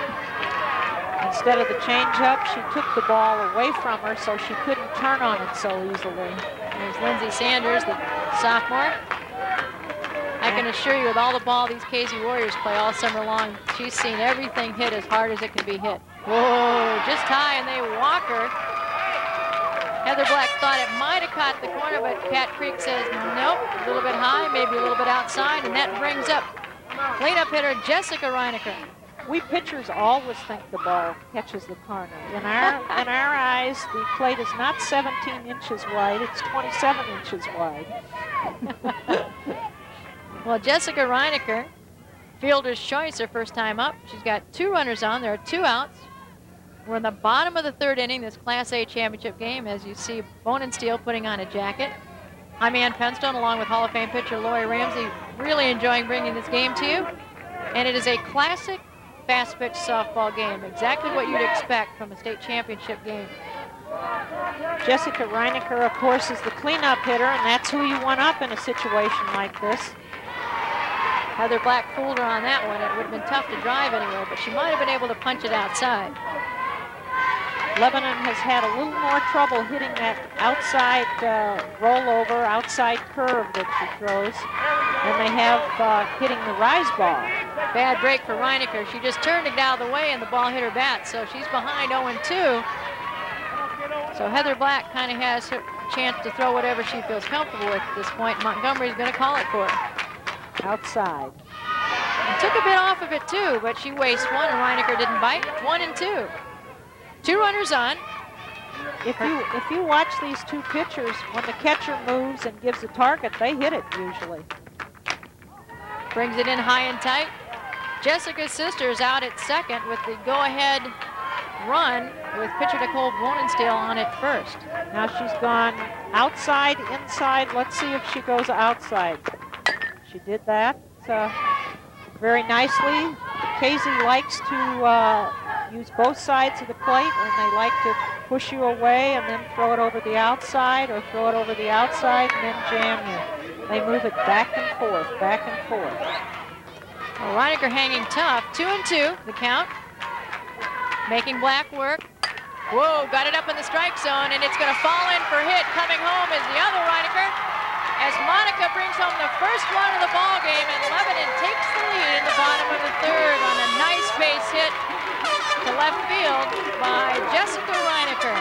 Speaker 2: Instead of the changeup, she took the ball away from her so she couldn't turn on it so easily.
Speaker 1: There's Lindsay Sanders, the sophomore. I can assure you, with all the ball these Casey Warriors play all summer long, she's seen everything hit as hard as it can be hit. Whoa, just high, and they walk her. Heather Black thought it might have caught the corner, but Cat Creek says, nope, a little bit high, maybe a little bit outside, and that brings up cleanup hitter Jessica Reinecker.
Speaker 2: We pitchers always think the ball catches the corner. In our eyes, the plate is not 17 inches wide, it's 27 inches wide.
Speaker 1: Well, Jessica Reinecker, fielder's choice her first time up. She's got 2 runners on, there are 2 outs. We're in the bottom of the 3rd inning, this Class A championship game, as you see Bonensteel putting on a jacket. I'm Ann Penstone, along with Hall of Fame pitcher Lori Ramsey, really enjoying bringing this game to you. And it is a classic fast pitch softball game, exactly what you'd expect from a state championship game.
Speaker 2: Jessica Reinecker, of course, is the cleanup hitter, and that's who you want up in a situation like this.
Speaker 1: Heather Black fooled her on that one. It would have been tough to drive anywhere, but she might have been able to punch it outside.
Speaker 2: Lebanon has had a little more trouble hitting that outside rollover, outside curve that she throws than they have hitting the rise ball.
Speaker 1: Bad break for Reinecker. She just turned it out of the way and the ball hit her bat, so she's behind 0-2. So Heather Black kind of has her chance to throw whatever she feels comfortable with at this point. Montgomery's going to call it for her.
Speaker 2: Outside.
Speaker 1: And took a bit off of it too, but she wastes one and Reinecker didn't bite. 1-2. 2 runners on.
Speaker 2: If you watch these 2 pitchers, when the catcher moves and gives a target, they hit it usually.
Speaker 1: Brings it in high and tight. Jessica's sister is out at second with the go-ahead run with pitcher Nicole Bonensteel on at first.
Speaker 2: Now she's gone outside, inside. Let's see if she goes outside. She did that very nicely. Casey likes to use both sides of the plate, and they like to push you away and then throw it over the outside, or throw it over the outside and then jam you. They move it back and forth, back and forth.
Speaker 1: Well, Reinecker hanging tough. 2-2, the count. Making Black work. Whoa, got it up in the strike zone, and it's going to fall in for hit. Coming home is the other Reinecker, as Monica brings home the first run of the ball game, and Lebanon takes the lead in the bottom of the 3rd on a nice base hit to left field by Jessica Reinecker.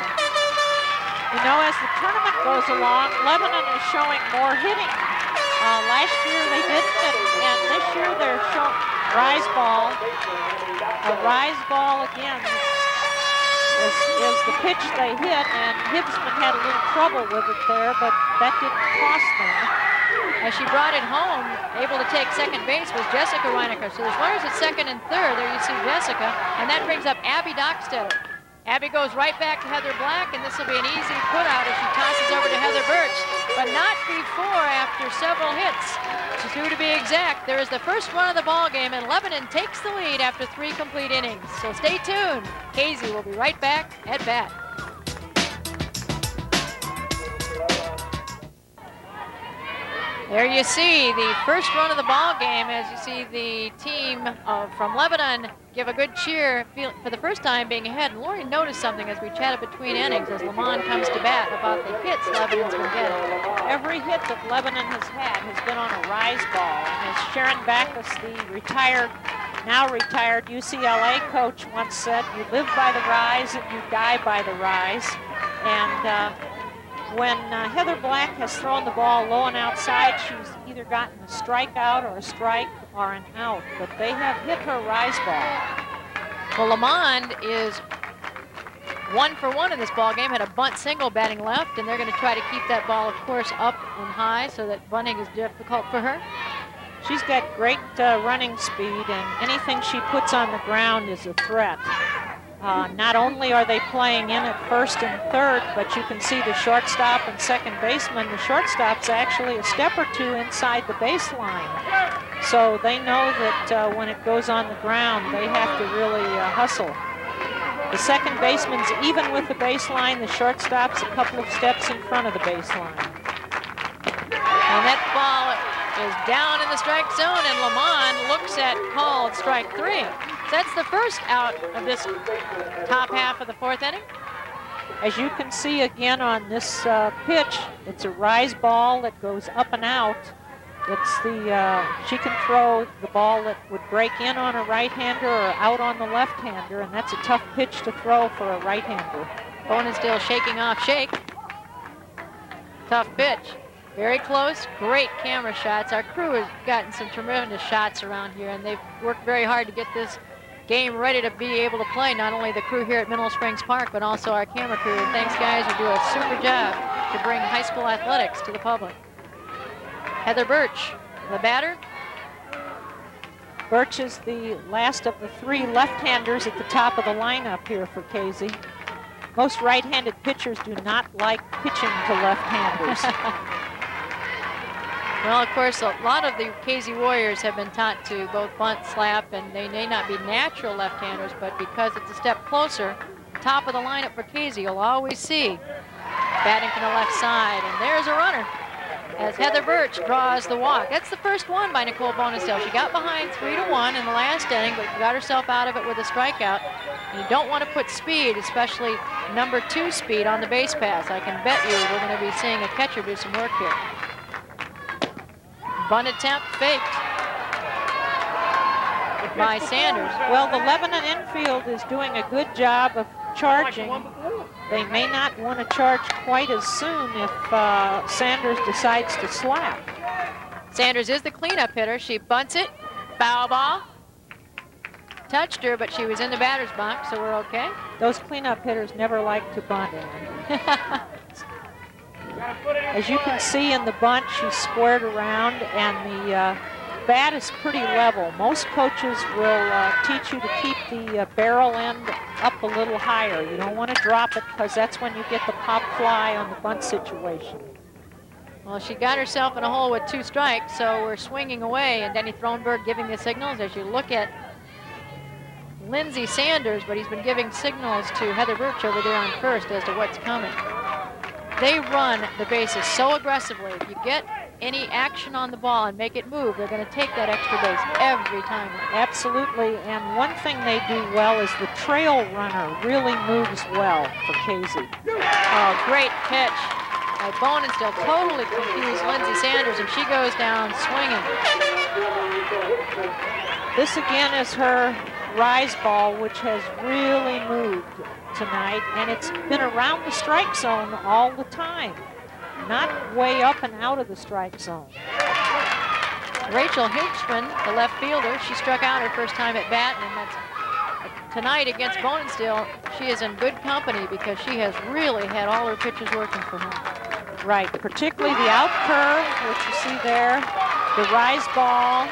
Speaker 2: You know, as the tournament goes along, Lebanon is showing more hitting. Last year they didn't, and this year they're showing rise ball. A rise ball again is the pitch they hit, and Hibbsman had a little trouble with it there, but that didn't cost them.
Speaker 1: As she brought it home, able to take second base was Jessica Reinecker. So there's runners at second and third. There you see Jessica, and that brings up Abby Dockstetter. Abby goes right back to Heather Black, and this will be an easy put out as she tosses over to Heather Birch, but not before after several hits. Two to be exact. There is the first run of the ball game, and Lebanon takes the lead after 3 complete innings. So stay tuned. Casey will be right back at bat. There you see the first run of the ball game as you see the team from Lebanon give a good cheer for the first time being ahead. And Lori noticed something as we chatted between innings as Lamont comes to bat about the hits Lebanon's been getting.
Speaker 2: Every hit that Lebanon has had has been on a rise ball. And as Sharon Backus, the now retired UCLA coach once said, you live by the rise and you die by the rise. And when Heather Black has thrown the ball low and outside, she's either gotten a strikeout or a strike or an out, but they have hit her rise ball.
Speaker 1: Well, Lamond is 1 for 1 in this ball game, had a bunt single batting left, and they're going to try to keep that ball, of course, up and high so that bunting is difficult for her.
Speaker 2: She's got great running speed, and anything she puts on the ground is a threat. Not only are they playing in at first and third, but you can see the shortstop and second baseman. The shortstop's actually a step or two inside the baseline. So they know that when it goes on the ground, they have to really hustle. The second baseman's even with the baseline. The shortstop's a couple of steps in front of the baseline.
Speaker 1: And that ball is down in the strike zone, and Lamond looks at called strike 3. That's the first out of this top half of the 4th inning.
Speaker 2: As you can see again on this pitch, it's a rise ball that goes up and out. It's she can throw the ball that would break in on a right-hander or out on the left-hander, and that's a tough pitch to throw for a right-hander.
Speaker 1: Bonin still shaking off shake. Tough pitch. Very close, great camera shots. Our crew has gotten some tremendous shots around here, and they've worked very hard to get this game ready to be able to play. Not only the crew here at Mineral Springs Park, but also our camera crew. And thanks, guys, you do a super job to bring high school athletics to the public. Heather Birch, the batter.
Speaker 2: Birch is the last of the 3 left-handers at the top of the lineup here for Casey. Most right-handed pitchers do not like pitching to left-handers.
Speaker 1: Well, of course, a lot of the Casey Warriors have been taught to both bunt, slap, and they may not be natural left-handers, but because it's a step closer, top of the lineup for Casey, you'll always see batting from the left side. And there's a runner as Heather Birch draws the walk. That's the first one by Nicole Bonestell. She got behind 3-1 in the last inning, but got herself out of it with a strikeout. And you don't want to put speed, especially number 2 speed, on the base pass. I can bet you we're going to be seeing a catcher do some work here. Bunt attempt faked by Sanders.
Speaker 2: Well, the Lebanon infield is doing a good job of charging. They may not want to charge quite as soon if Sanders decides to slap.
Speaker 1: Sanders is the cleanup hitter. She bunts it, foul ball. Touched her, but she was in the batter's box, so we're okay.
Speaker 2: Those cleanup hitters never like to bunt. As you can see in the bunt, she's squared around, and the bat is pretty level. Most coaches will teach you to keep the barrel end up a little higher. You don't want to drop it because that's when you get the pop fly on the bunt situation.
Speaker 1: Well, she got herself in a hole with 2 strikes, so we're swinging away, and Denny Thronberg giving the signals as you look at Lindsey Sanders, but he's been giving signals to Heather Birch over there on first as to what's coming. They run the bases so aggressively. If you get any action on the ball and make it move, they're going to take that extra base every time.
Speaker 2: Absolutely, and one thing they do well is the trail runner really moves well for Casey.
Speaker 1: Oh, great pitch. Bonin still totally confused Lindsey Sanders, and she goes down swinging.
Speaker 2: This again is her rise ball, which has really moved tonight, and it's been around the strike zone all the time, not way up and out of the strike zone.
Speaker 1: Rachel Hinchman, the left fielder, she struck out her first time at bat, and that's tonight against Bonenstiel. She is in good company because she has really had all her pitches working for her.
Speaker 2: Right, particularly the out curve, which you see there, the rise ball,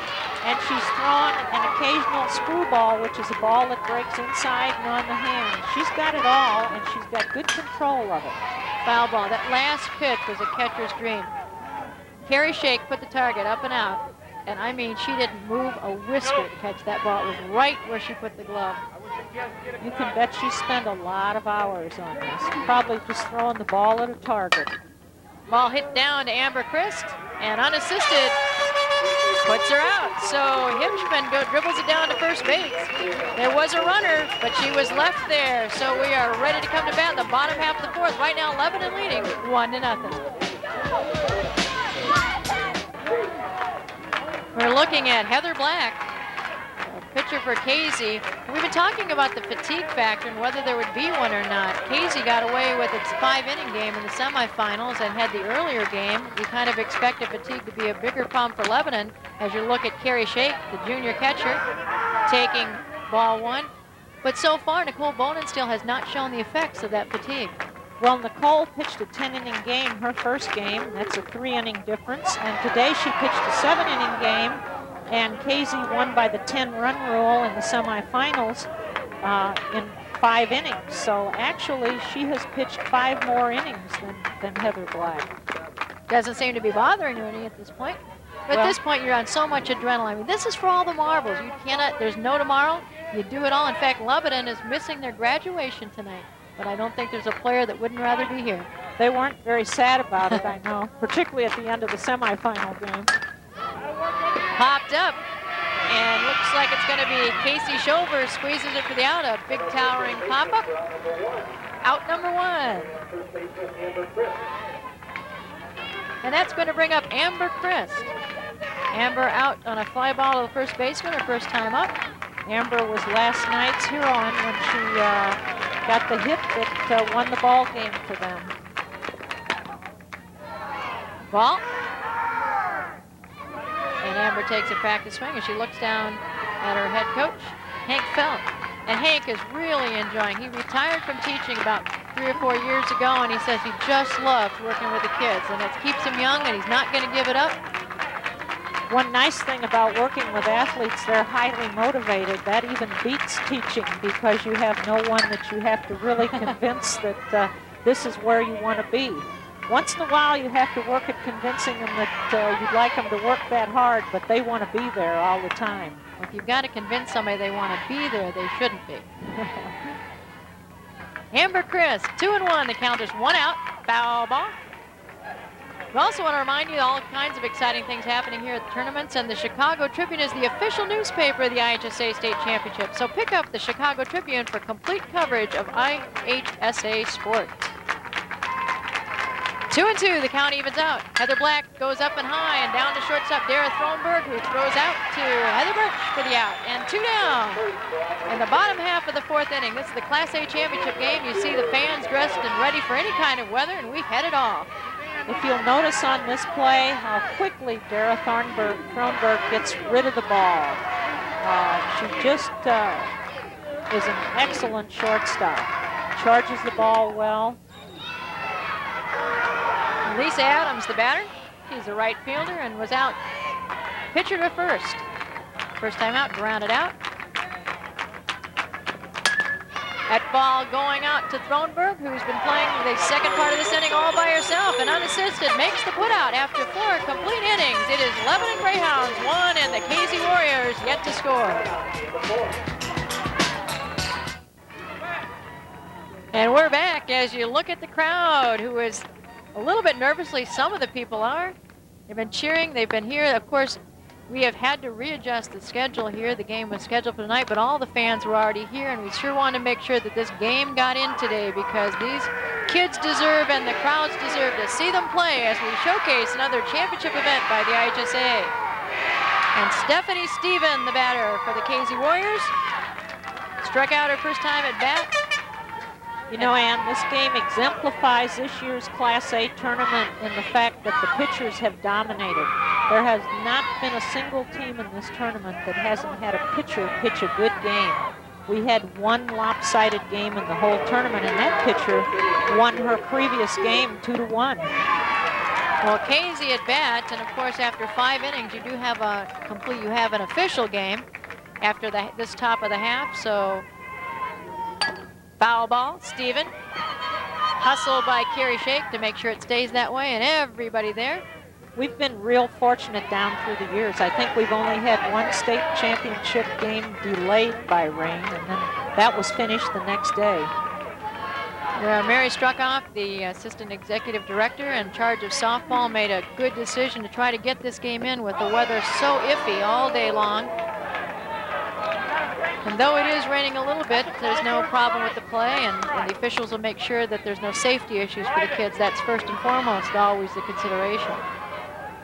Speaker 2: And she's thrown an occasional screwball, which is a ball that breaks inside and on the hand. She's got it all, and she's got good control of it.
Speaker 1: Foul ball. That last pitch was a catcher's dream. Carrie Shake put the target up and out. And I mean, she didn't move a whisker to catch that ball. It was right where she put the glove.
Speaker 2: You can bet she spent a lot of hours on this. Probably just throwing the ball at a target.
Speaker 1: Ball hit down to Amber Christ, and unassisted puts her out. So Hitchman dribbles it down to first base. There was a runner, but she was left there. So we are ready to come to bat in the bottom half of the fourth. Right now, Lebanon leading 1-0. We're looking at Heather Black, pitcher for Casey. We've been talking about the fatigue factor and whether there would be one or not. Casey got away with its 5-inning game in the semifinals and had the earlier game. We kind of expected fatigue to be a bigger problem for Lebanon as you look at Carrie Shake, the junior catcher, taking ball one. But so far, Nicole Bonenstiel has not shown the effects of that fatigue.
Speaker 2: Well, Nicole pitched a 10-inning game, her first game. That's a 3-inning difference. And today she pitched a 7-inning game. And Casey won by the 10-run rule in the semifinals in 5 innings. So actually, she has pitched 5 more innings than Heather Black.
Speaker 1: Doesn't seem to be bothering her any at this point. But
Speaker 2: Well,
Speaker 1: at this point, you're on so much adrenaline. I mean, this is for all the marbles. You cannot, there's no tomorrow. You do it all. In fact, Lebanon is missing their graduation tonight. But I don't think there's a player that wouldn't rather be here.
Speaker 2: They weren't very sad about it, I know, particularly at the end of the semifinal game.
Speaker 1: Popped up, and looks like it's going to be Casey Schover squeezes it for the out. A big towering pop-up. Out number 1. And that's going to bring up Amber Christ. Amber out on a fly ball to the first baseman, her first time up.
Speaker 2: Amber was last night's heroine when she got the hit that won the ball game for them.
Speaker 1: Ball. And Amber takes a practice swing as she looks down at her head coach, Hank Felt. And Hank is really enjoying. He retired from teaching about 3 or 4 years ago, and he says he just loves working with the kids, and it keeps him young, and he's not going to give it up.
Speaker 2: One nice thing about working with athletes, they're highly motivated. That even beats teaching because you have no one that you have to really convince that this is where you want to be. Once in a while, you have to work at convincing them that you'd like them to work that hard, but they want to be there all the time.
Speaker 1: If you've got to convince somebody they want to be there, they shouldn't be. Amber Christ, 2-1. The count is 1 out. Foul ball. We also want to remind you all kinds of exciting things happening here at the tournaments, and the Chicago Tribune is the official newspaper of the IHSA State Championship. So pick up the Chicago Tribune for complete coverage of IHSA sports. 2-2, the count evens out. Heather Black goes up and high and down to shortstop Dara Thronberg, who throws out to Heather Birch for the out. And 2 down in the bottom half of the 4th inning. This is the Class A championship game. You see the fans dressed and ready for any kind of weather, and we've had it all.
Speaker 2: If you'll notice on this play how quickly Dara Thronberg gets rid of the ball. She just is an excellent shortstop. Charges the ball well.
Speaker 1: Lisa Adams, the batter. She's a right fielder and was out. Pitcher to first. First time out, grounded out. That ball going out to Thronberg, who's been playing the second part of this inning all by herself and unassisted, makes the put out after 4 complete innings. It is Lebanon Greyhounds 1 and the Casey Warriors yet to score. And we're back as you look at the crowd, who is a little bit nervously, some of the people are. They've been cheering, they've been here. Of course, we have had to readjust the schedule here. The game was scheduled for tonight, but all the fans were already here, and we sure wanted to make sure that this game got in today because these kids deserve and the crowds deserve to see them play as we showcase another championship event by the IHSA. And Stephanie Stephen, the batter for the Casey Warriors, struck out her first time at bat.
Speaker 2: You know, Ann, this game exemplifies this year's Class A tournament in the fact that the pitchers have dominated. There has not been a single team in this tournament that hasn't had a pitcher pitch a good game. We had one lopsided game in the whole tournament, and that pitcher won her previous game 2-1.
Speaker 1: Well, Casey at bat, and of course after 5 innings, you do have an official game after this top of the half. So foul ball, Stephen. Hustle by Carrie Shake to make sure it stays that way, and everybody there.
Speaker 2: We've been real fortunate down through the years. I think we've only had one state championship game delayed by rain, and then that was finished the next day.
Speaker 1: Where Mary Struckoff, the assistant executive director in charge of softball, made a good decision to try to get this game in with the weather so iffy all day long. And though it is raining a little bit, there's no problem with the play, and the officials will make sure that there's no safety issues for the kids. That's first and foremost always the consideration.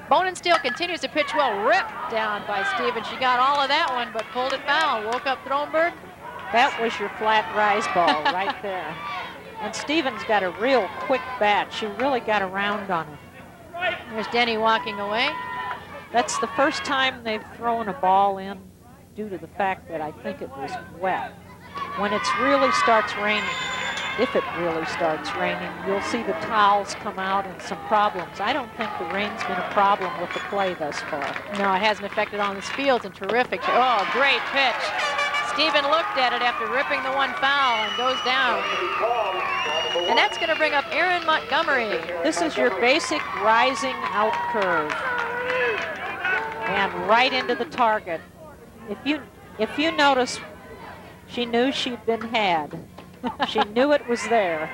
Speaker 1: Bonensteel continues to pitch well, ripped down by Stephen. She got all of that one, but pulled it foul. Woke up Thronberg.
Speaker 2: That was your flat rise ball right there. And Stephen's got a real quick bat. She really got around on it.
Speaker 1: There's Denny walking away.
Speaker 2: That's the first time they've thrown a ball in due to the fact that I think it was wet. When it really starts raining, if it really starts raining, you'll see the towels come out and some problems. I don't think the rain's been a problem with the play thus far.
Speaker 1: No, it hasn't affected on this field. And terrific. Oh, great pitch. Stephen looked at it after ripping the one foul and goes down. And that's going to bring up Erin Montgomery.
Speaker 2: This is your basic rising out curve. And right into the target. If you notice, she knew she'd been had. She knew it was there.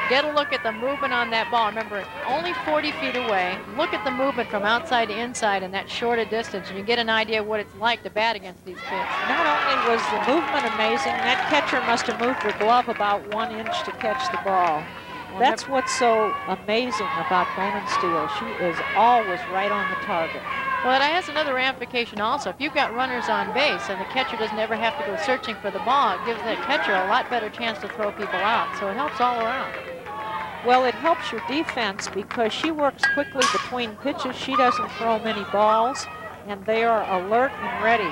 Speaker 1: Get a look at the movement on that ball. Remember, only 40 feet away. Look at the movement from outside to inside in that shorter distance, and you get an idea of what it's like to bat against these kids.
Speaker 2: Not only was the movement amazing, that catcher must have moved her glove about 1 inch to catch the ball. Well, that's what's so amazing about Bonensteel. She is always right on the target.
Speaker 1: Well, it has another ramification also. If you've got runners on base and the catcher doesn't ever have to go searching for the ball, it gives that catcher a lot better chance to throw people out. So it helps all around.
Speaker 2: Well, it helps your defense because she works quickly between pitches. She doesn't throw many balls, and they are alert and ready.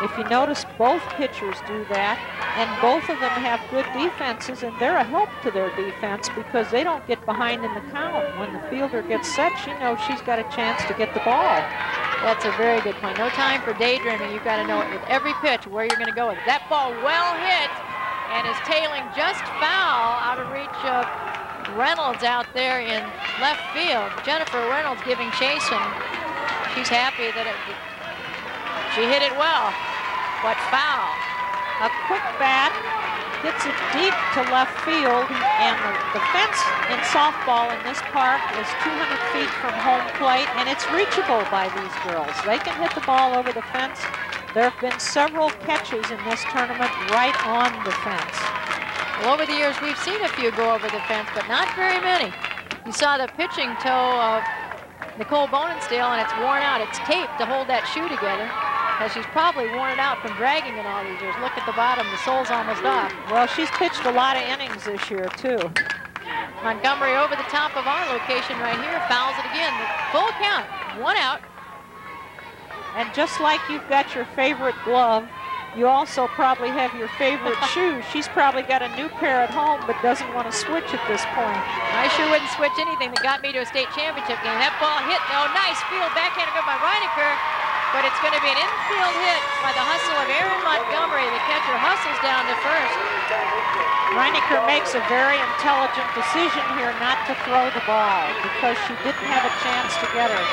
Speaker 2: If you notice, both pitchers do that, and both of them have good defenses, and they're a help to their defense because they don't get behind in the count. When the fielder gets set, she knows she's got a chance to get the ball.
Speaker 1: That's a very good point. No time for daydreaming. You've got to know with every pitch where you're going to go with. That ball well hit and is tailing just foul out of reach of Reynolds out there in left field. Jennifer Reynolds giving chase, and she's happy that she hit it well, but foul.
Speaker 2: A quick bat gets it deep to left field, and the fence in softball in this park is 200 feet from home plate, and it's reachable by these girls. They can hit the ball over the fence. There have been several catches in this tournament right on the fence.
Speaker 1: Well, over the years, we've seen a few go over the fence, but not very many. You saw the pitching toe of Nicole Bonensteel, and it's worn out. It's taped to hold that shoe together, because she's probably worn it out from dragging it all these years. Look at the bottom. The sole's almost off.
Speaker 2: Well, she's pitched a lot of innings this year, too.
Speaker 1: Montgomery over the top of our location right here. Fouls it again. Full count. 1 out.
Speaker 2: And just like you've got your favorite glove, you also probably have your favorite shoe. She's probably got a new pair at home, but doesn't want to switch at this point.
Speaker 1: I sure wouldn't switch anything that got me to a state championship game. That ball hit. Oh, nice field backhand by Reinecker. But it's going to be an infield hit by the hustle of Erin Montgomery. The catcher hustles down to first.
Speaker 2: Reinecker makes a very intelligent decision here not to throw the ball because she didn't have a chance to get her.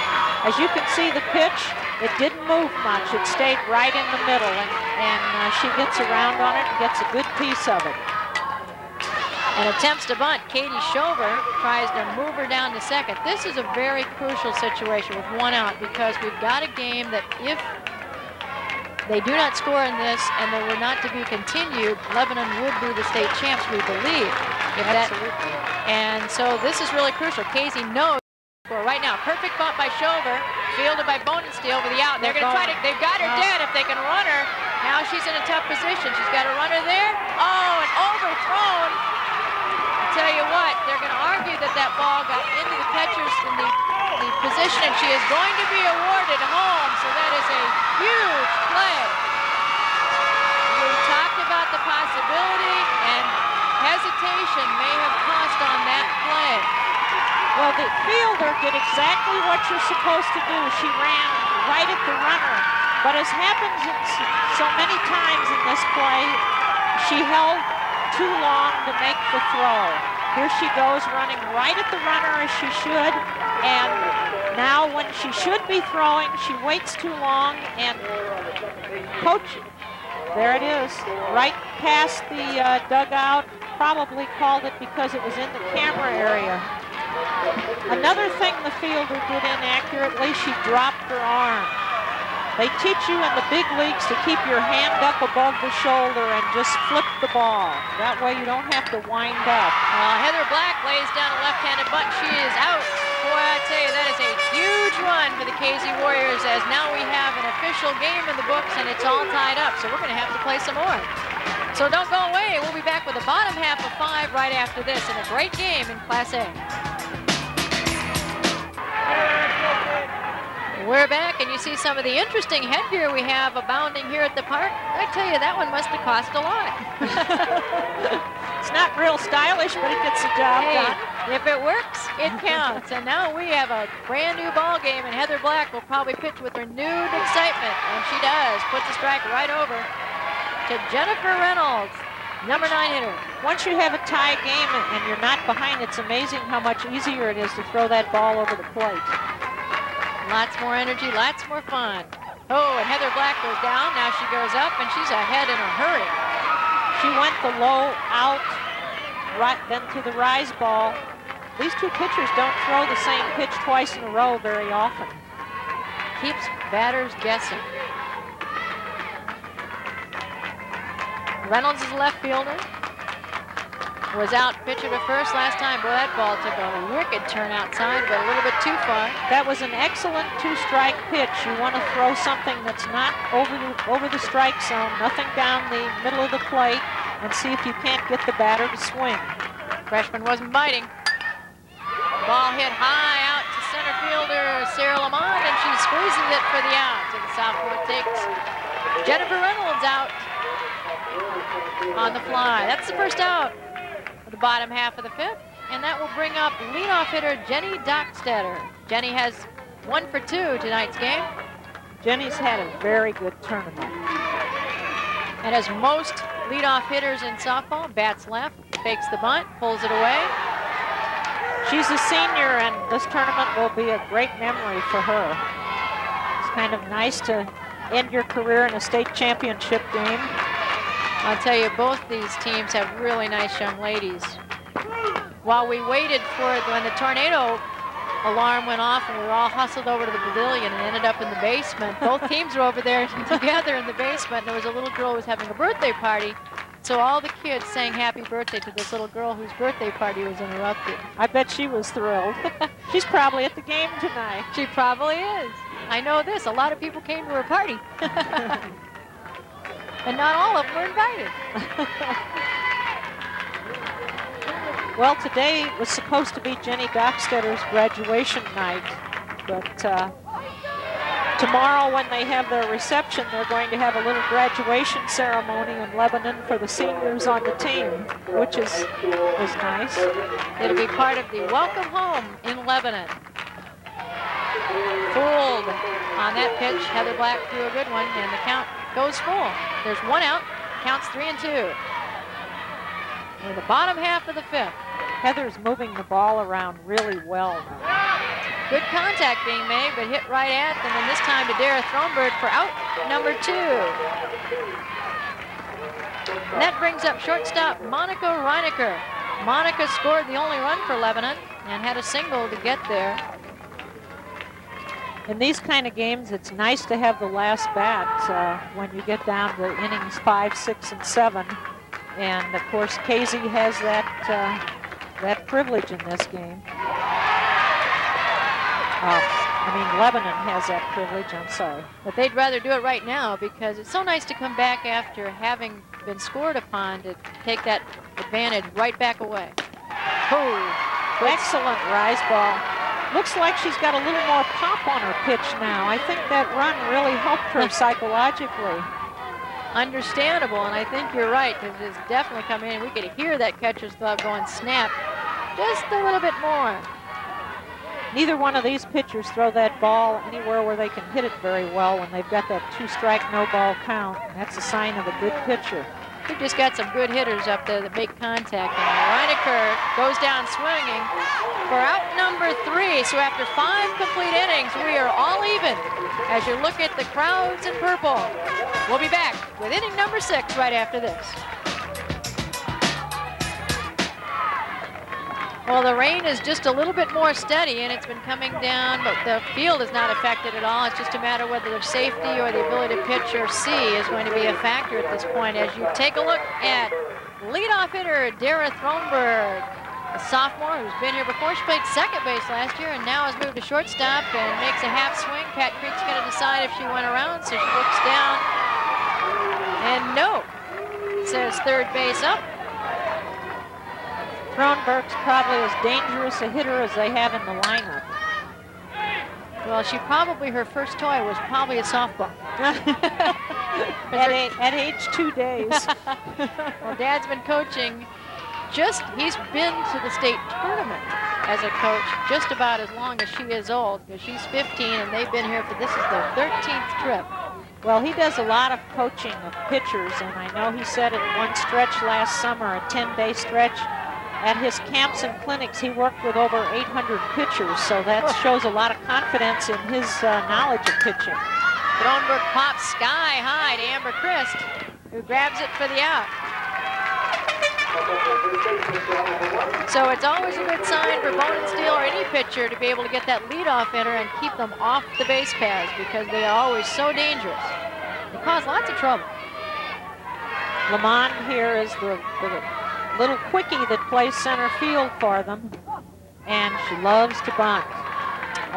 Speaker 2: As you can see, the pitch, it didn't move much. It stayed right in the middle, and she gets around on it and gets a good piece of it.
Speaker 1: And attempts to bunt. Katie Schover tries to move her down to second. This is a very crucial situation with 1 out because we've got a game that if they do not score in this and they were not to be continued, Lebanon would be the state champs, we believe.
Speaker 2: Absolutely.
Speaker 1: And so this is really crucial. Casey knows. Right now, perfect bunt by Schover, fielded by Bonensteel with the out. They're going to try to, they've got her dead if they can run her. Now she's in a tough position. She's got a runner there. Oh, and overthrown. Tell you what, they're going to argue that that ball got into the catcher's in the position, and she is going to be awarded home. So that is a huge play. We talked about the possibility, and hesitation may have cost on that play.
Speaker 2: Well, the fielder did exactly what you're supposed to do. She ran right at the runner. But as happens so many times in this play, she held too long to make the throw. Here she goes running right at the runner as she should. And now when she should be throwing, she waits too long. And coach, there it is, right past the dugout. Probably called it because it was in the camera area. Another thing the fielder did inaccurately, she dropped her arm. They teach you in the big leagues to keep your hand up above the shoulder and just flip the ball. That way you don't have to wind up.
Speaker 1: Heather Black lays down a left-handed bunt. She is out. Boy, I tell you, that is a huge run for the KZ Warriors, as now we have an official game in the books and it's all tied up. So we're going to have to play some more. So don't go away. We'll be back with the bottom half of 5 right after this in a great game in Class A. We're back, and you see some of the interesting headgear we have abounding here at the park. I tell you, that one must have cost a lot.
Speaker 2: It's not real stylish, but it gets the job done.
Speaker 1: If it works, it counts. And now we have a brand new ball game, and Heather Black will probably pitch with renewed excitement, and she does. Puts the strike right over to Jennifer Reynolds, number 9 hitter.
Speaker 2: Once you have a tie game and you're not behind, it's amazing how much easier it is to throw that ball over the plate.
Speaker 1: Lots more energy, lots more fun. Oh, and Heather Black goes down. Now she goes up, and she's ahead in a hurry.
Speaker 2: She went the low out, right then to the rise ball. These two pitchers don't throw the same pitch twice in a row very often.
Speaker 1: Keeps batters guessing. Reynolds is a left fielder. Was out pitcher to first last time. Boy, that ball took a wicked turn outside, but a little bit too far.
Speaker 2: That was an excellent 2-strike pitch. You want to throw something that's not over the strike zone, nothing down the middle of the plate, and see if you can't get the batter to swing.
Speaker 1: Freshman wasn't biting. Ball hit high out to center fielder Sarah Lamont, and she squeezes it for the out. And the sophomore takes Jennifer Reynolds out on the fly. That's the first out. The bottom half of the 5th, and that will bring up leadoff hitter Jenny Dockstetter. Jenny has 1 for 2 tonight's game.
Speaker 2: Jenny's had a very good tournament.
Speaker 1: And as most leadoff hitters in softball, bats left, fakes the bunt, pulls it away.
Speaker 2: She's a senior, and this tournament will be a great memory for her. It's kind of nice to end your career in a state championship game.
Speaker 1: I'll tell you, both these teams have really nice young ladies. While we waited for it, when the tornado alarm went off and we were all hustled over to the pavilion and ended up in the basement, both teams were over there together in the basement, and there was a little girl who was having a birthday party. So all the kids sang happy birthday to this little girl whose birthday party was interrupted.
Speaker 2: I bet she was thrilled. She's probably at the game tonight.
Speaker 1: She probably is. I know this, a lot of people came to her party. And not all of them were invited.
Speaker 2: Well, today was supposed to be Jenny Dockstetter's graduation night, but tomorrow when they have their reception, they're going to have a little graduation ceremony in Lebanon for the seniors on the team, which is nice.
Speaker 1: It'll be part of the welcome home in Lebanon. Fooled on that pitch. Heather Black threw a good one, and the count goes full. There's 1 out, counts 3-2. In the bottom half of the 5th.
Speaker 2: Heather's moving the ball around really well now.
Speaker 1: Good contact being made, but hit right at them, and this time to Dara Thronberg for out number 2. And that brings up shortstop Monica Reinecker. Monica scored the only run for Lebanon and had a single to get there.
Speaker 2: In these kind of games, it's nice to have the last bat when you get down to innings 5, 6, and 7. And of course, KZ has that privilege in this game. Lebanon has that privilege, I'm sorry.
Speaker 1: But they'd rather do it right now because it's so nice to come back after having been scored upon to take that advantage right back away.
Speaker 2: Oh, excellent rise ball. Looks like she's got a little more pop on her pitch now. I think that run really helped her psychologically.
Speaker 1: Understandable, and I think you're right, because it's definitely coming in. We could hear that catcher's glove going snap just a little bit more.
Speaker 2: neither one of these pitchers throw that ball anywhere where they can hit it very well when they've got that 2-strike, no-ball count. That's a sign of a good pitcher.
Speaker 1: We've just got some good hitters up there that make contact. And Reinecker goes down swinging for out number 3. So after 5 complete innings, we are all even as you look at the crowds in purple. We'll be back with inning number 6 right after this. Well, the rain is just a little bit more steady, and it's been coming down, but the field is not affected at all. It's just a matter whether the safety or the ability to pitch or see is going to be a factor at this point. As you take a look at leadoff hitter Dara Thronberg, a sophomore who's been here before. She played second base last year and now has moved to shortstop and makes a half swing. Cat Creek's going to decide if she went around, so she looks down. And no, it says third base up.
Speaker 2: Thronberg's probably as dangerous a hitter as they have in the lineup.
Speaker 1: Well, her first toy was probably a softball.
Speaker 2: at age 2 days.
Speaker 1: Well, Dad's been coaching he's been to the state tournament as a coach just about as long as she is old, because she's 15 and they've been here this is their 13th trip.
Speaker 2: Well, he does a lot of coaching of pitchers, and I know he said at one stretch last summer, a 10-day stretch, at his camps and clinics, he worked with over 800 pitchers, so that shows a lot of confidence in his knowledge of pitching.
Speaker 1: Thronberg pops sky high to Amber Christ, who grabs it for the out. So it's always a good sign for Bone and Steel or any pitcher to be able to get that leadoff hitter and keep them off the base paths, because they are always so dangerous. They cause lots of trouble.
Speaker 2: Lamont here is the little quickie that plays center field for them, and she loves to bunt.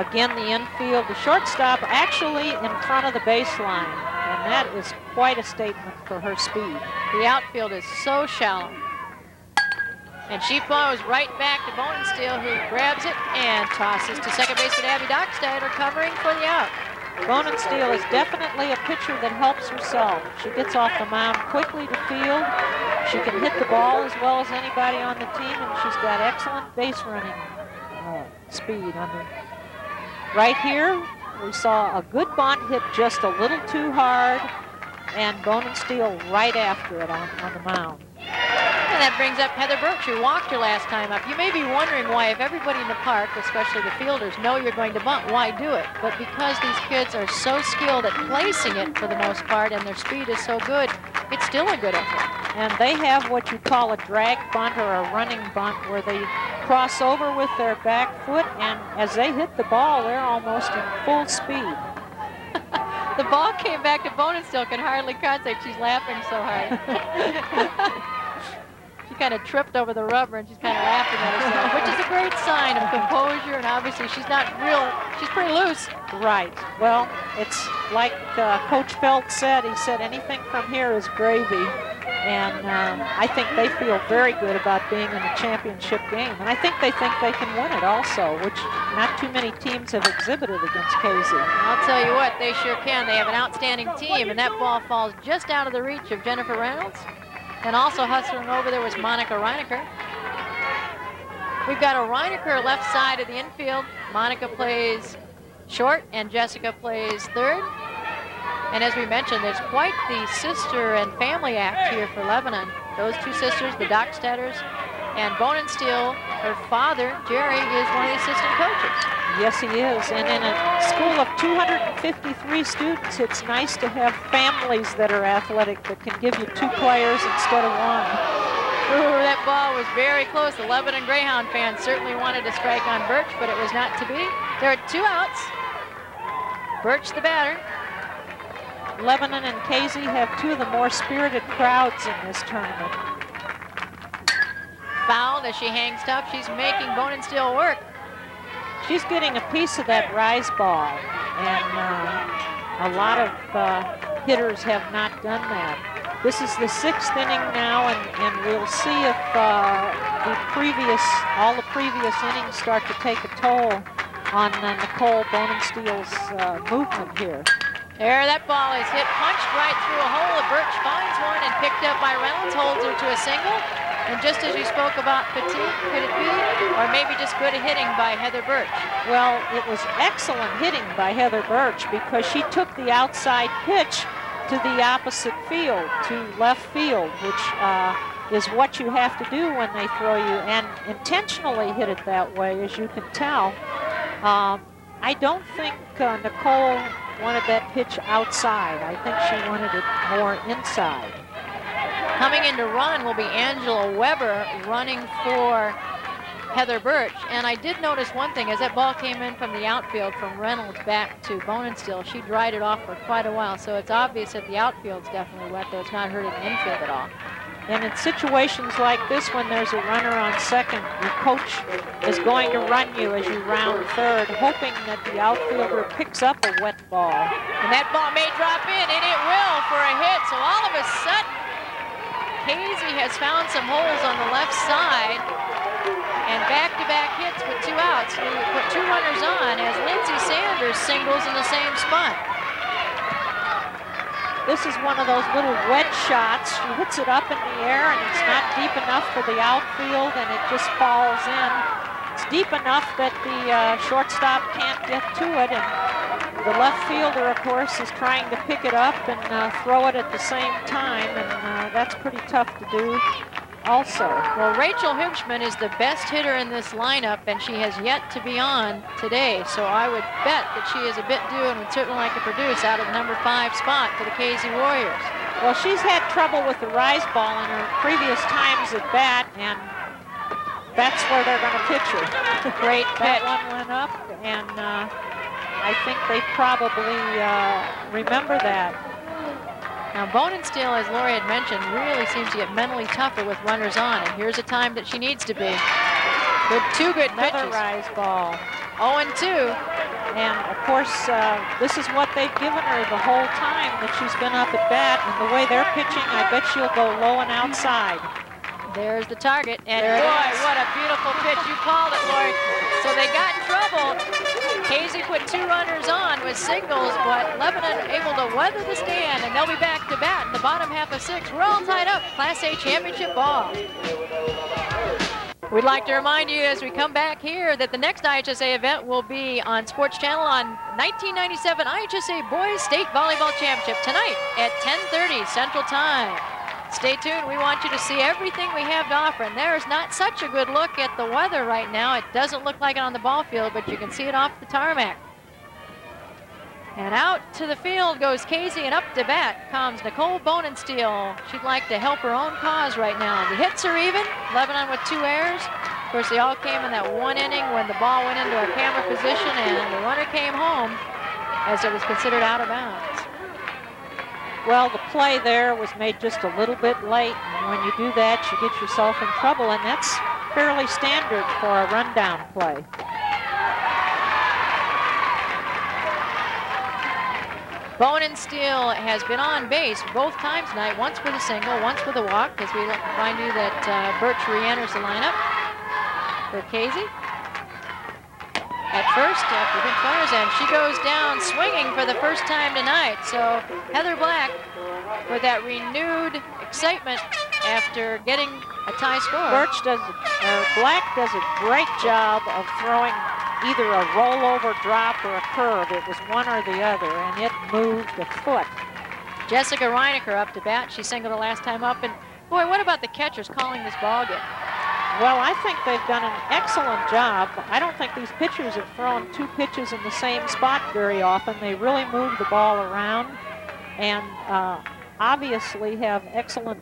Speaker 2: Again, the infield, the shortstop actually in front of the baseline, and that is quite a statement for her speed.
Speaker 1: The outfield is so shallow. And she blows right back to Bone and Steel, who grabs it and tosses to second baseman Abby Dockstader, covering for the out.
Speaker 2: Bone and Steel is definitely a pitcher that helps herself. She gets off the mound quickly to field. She can hit the ball as well as anybody on the team, and she's got excellent base running speed. Right here, we saw a good bunt hit just a little too hard, and Bone and Steel right after it on the mound.
Speaker 1: And that brings up Heather Birch, who walked her last time up. You may be wondering why, if everybody in the park, especially the fielders, know you're going to bunt, why do it? But because these kids are so skilled at placing it for the most part, and their speed is so good, it's still a good effort.
Speaker 2: And they have what you call a drag bunt or a running bunt, where they cross over with their back foot, and as they hit the ball, they're almost in full speed.
Speaker 1: The ball came back to Bone and Steel, can hardly concentrate. She's laughing so hard. She kind of tripped over the rubber, and she's kind of laughing at herself, which is a great sign of composure, and obviously she's pretty loose.
Speaker 2: Right. Well, it's like Coach Felt said. He said anything from here is gravy. And I think they feel very good about being in the championship game. And I think they can win it also, which not too many teams have exhibited against Casey.
Speaker 1: I'll tell you what, they sure can. They have an outstanding team, and that ball falls just out of the reach of Jennifer Reynolds. And also hustling over there was Monica Reinecker. We've got a Reinecker left side of the infield. Monica plays short, and Jessica plays third. And as we mentioned, there's quite the sister and family act here for Lebanon. Those two sisters, the Dockstadters, and Bone and Steel, her father, Jerry, is one of the assistant coaches.
Speaker 2: Yes, he is. And in a school of 253 students, it's nice to have families that are athletic that can give you 2 players instead of 1.
Speaker 1: Ooh, that ball was very close. The Lebanon Greyhound fans certainly wanted to strike on Birch, but it was not to be. There are 2 outs. Birch, the batter.
Speaker 2: Lebanon and Casey have 2 of the more spirited crowds in this tournament.
Speaker 1: Fouled as she hangs tough. She's making Bone and Steel work.
Speaker 2: She's getting a piece of that rise ball, and a lot of hitters have not done that. This is the 6th inning now, and we'll see if all the previous innings start to take a toll on Nicole Bone and Steel's movement here.
Speaker 1: There, that ball is hit, punched right through a hole. Birch finds one and picked up by Reynolds, holds her to a single. And just as you spoke about fatigue, could it be? Or maybe just good hitting by Heather Birch?
Speaker 2: Well, it was excellent hitting by Heather Birch because she took the outside pitch to the opposite field, to left field, which is what you have to do when they throw you, and intentionally hit it that way, as you can tell. I don't think Nicole wanted that pitch outside. I think she wanted it more inside.
Speaker 1: Coming in to run will be Angela Weber running for Heather Birch. And I did notice one thing. As that ball came in from the outfield from Reynolds back to Bonenstiel, she dried it off for quite a while. So it's obvious that the outfield's definitely wet, though it's not hurting the infield at all.
Speaker 2: And in situations like this, when there's a runner on second, your coach is going to run you as you round third, hoping that the outfielder picks up a wet ball.
Speaker 1: And that ball may drop in, and it will for a hit. So all of a sudden, Casey has found some holes on the left side, and back-to-back hits with 2 outs. We put 2 runners on as Lindsay Sanders singles in the same spot.
Speaker 2: This is one of those little wedge shots. She hits it up in the air, and it's not deep enough for the outfield, and it just falls in. It's deep enough that the shortstop can't get to it, and the left fielder, of course, is trying to pick it up and throw it at the same time, and that's pretty tough to do also.
Speaker 1: Well, Rachel Hibschman is the best hitter in this lineup, and she has yet to be on today. So I would bet that she is a bit due and would certainly like to produce out of the number 5 spot for the Casey Warriors.
Speaker 2: Well, she's had trouble with the rise ball in her previous times at bat, and that's where they're going to pitch her.
Speaker 1: Great pitch.
Speaker 2: That one went up, and I think they probably remember that.
Speaker 1: Now, Bonenstiel, as Lori had mentioned, really seems to get mentally tougher with runners on, and here's a time that she needs to be. Two good
Speaker 2: Another
Speaker 1: pitches.
Speaker 2: rise ball.
Speaker 1: 0-2.
Speaker 2: And, of course, this is what they've given her the whole time that she's been up at bat, and the way they're pitching, I bet she'll go low and outside.
Speaker 1: There's the target, and boy, what a beautiful pitch. You called it, Lori. So they got in trouble. Casey put 2 runners on with singles, but Lebanon able to weather the stand, and they'll be back to bat in the bottom half of 6. We're all tied up. Class A championship ball. We'd like to remind you as we come back here that the next IHSA event will be on Sports Channel on 1997 IHSA Boys State Volleyball Championship tonight at 10:30 Central Time. Stay tuned. We want you to see everything we have to offer. And there's not such a good look at the weather right now. It doesn't look like it on the ball field, but you can see it off the tarmac. And out to the field goes Casey, and up to bat comes Nicole Bonenstiel. She'd like to help her own cause right now. The hits are even. Lebanon with 2 errors. Of course, they all came in that 1 inning when the ball went into a camera position and the runner came home as it was considered out of bounds.
Speaker 2: Well, the play there was made just a little bit late, and when you do that, you get yourself in trouble, and that's fairly standard for a rundown play.
Speaker 1: Bonenstiel has been on base both times tonight, once with a single, once with a walk, as we remind you that Birch re-enters the lineup for Casey. At first, after pinch runners, and she goes down swinging for the first time tonight. So Heather Black with that renewed excitement after getting a tie score.
Speaker 2: Black does a great job of throwing either a rollover drop or a curve. It was one or the other, and it moved a foot.
Speaker 1: Jessica Reinecker up to bat. She singled the last time up, and boy, what about the catchers calling this ball game?
Speaker 2: Well, I think they've done an excellent job. I don't think these pitchers have thrown 2 pitches in the same spot very often. They really move the ball around and obviously have excellent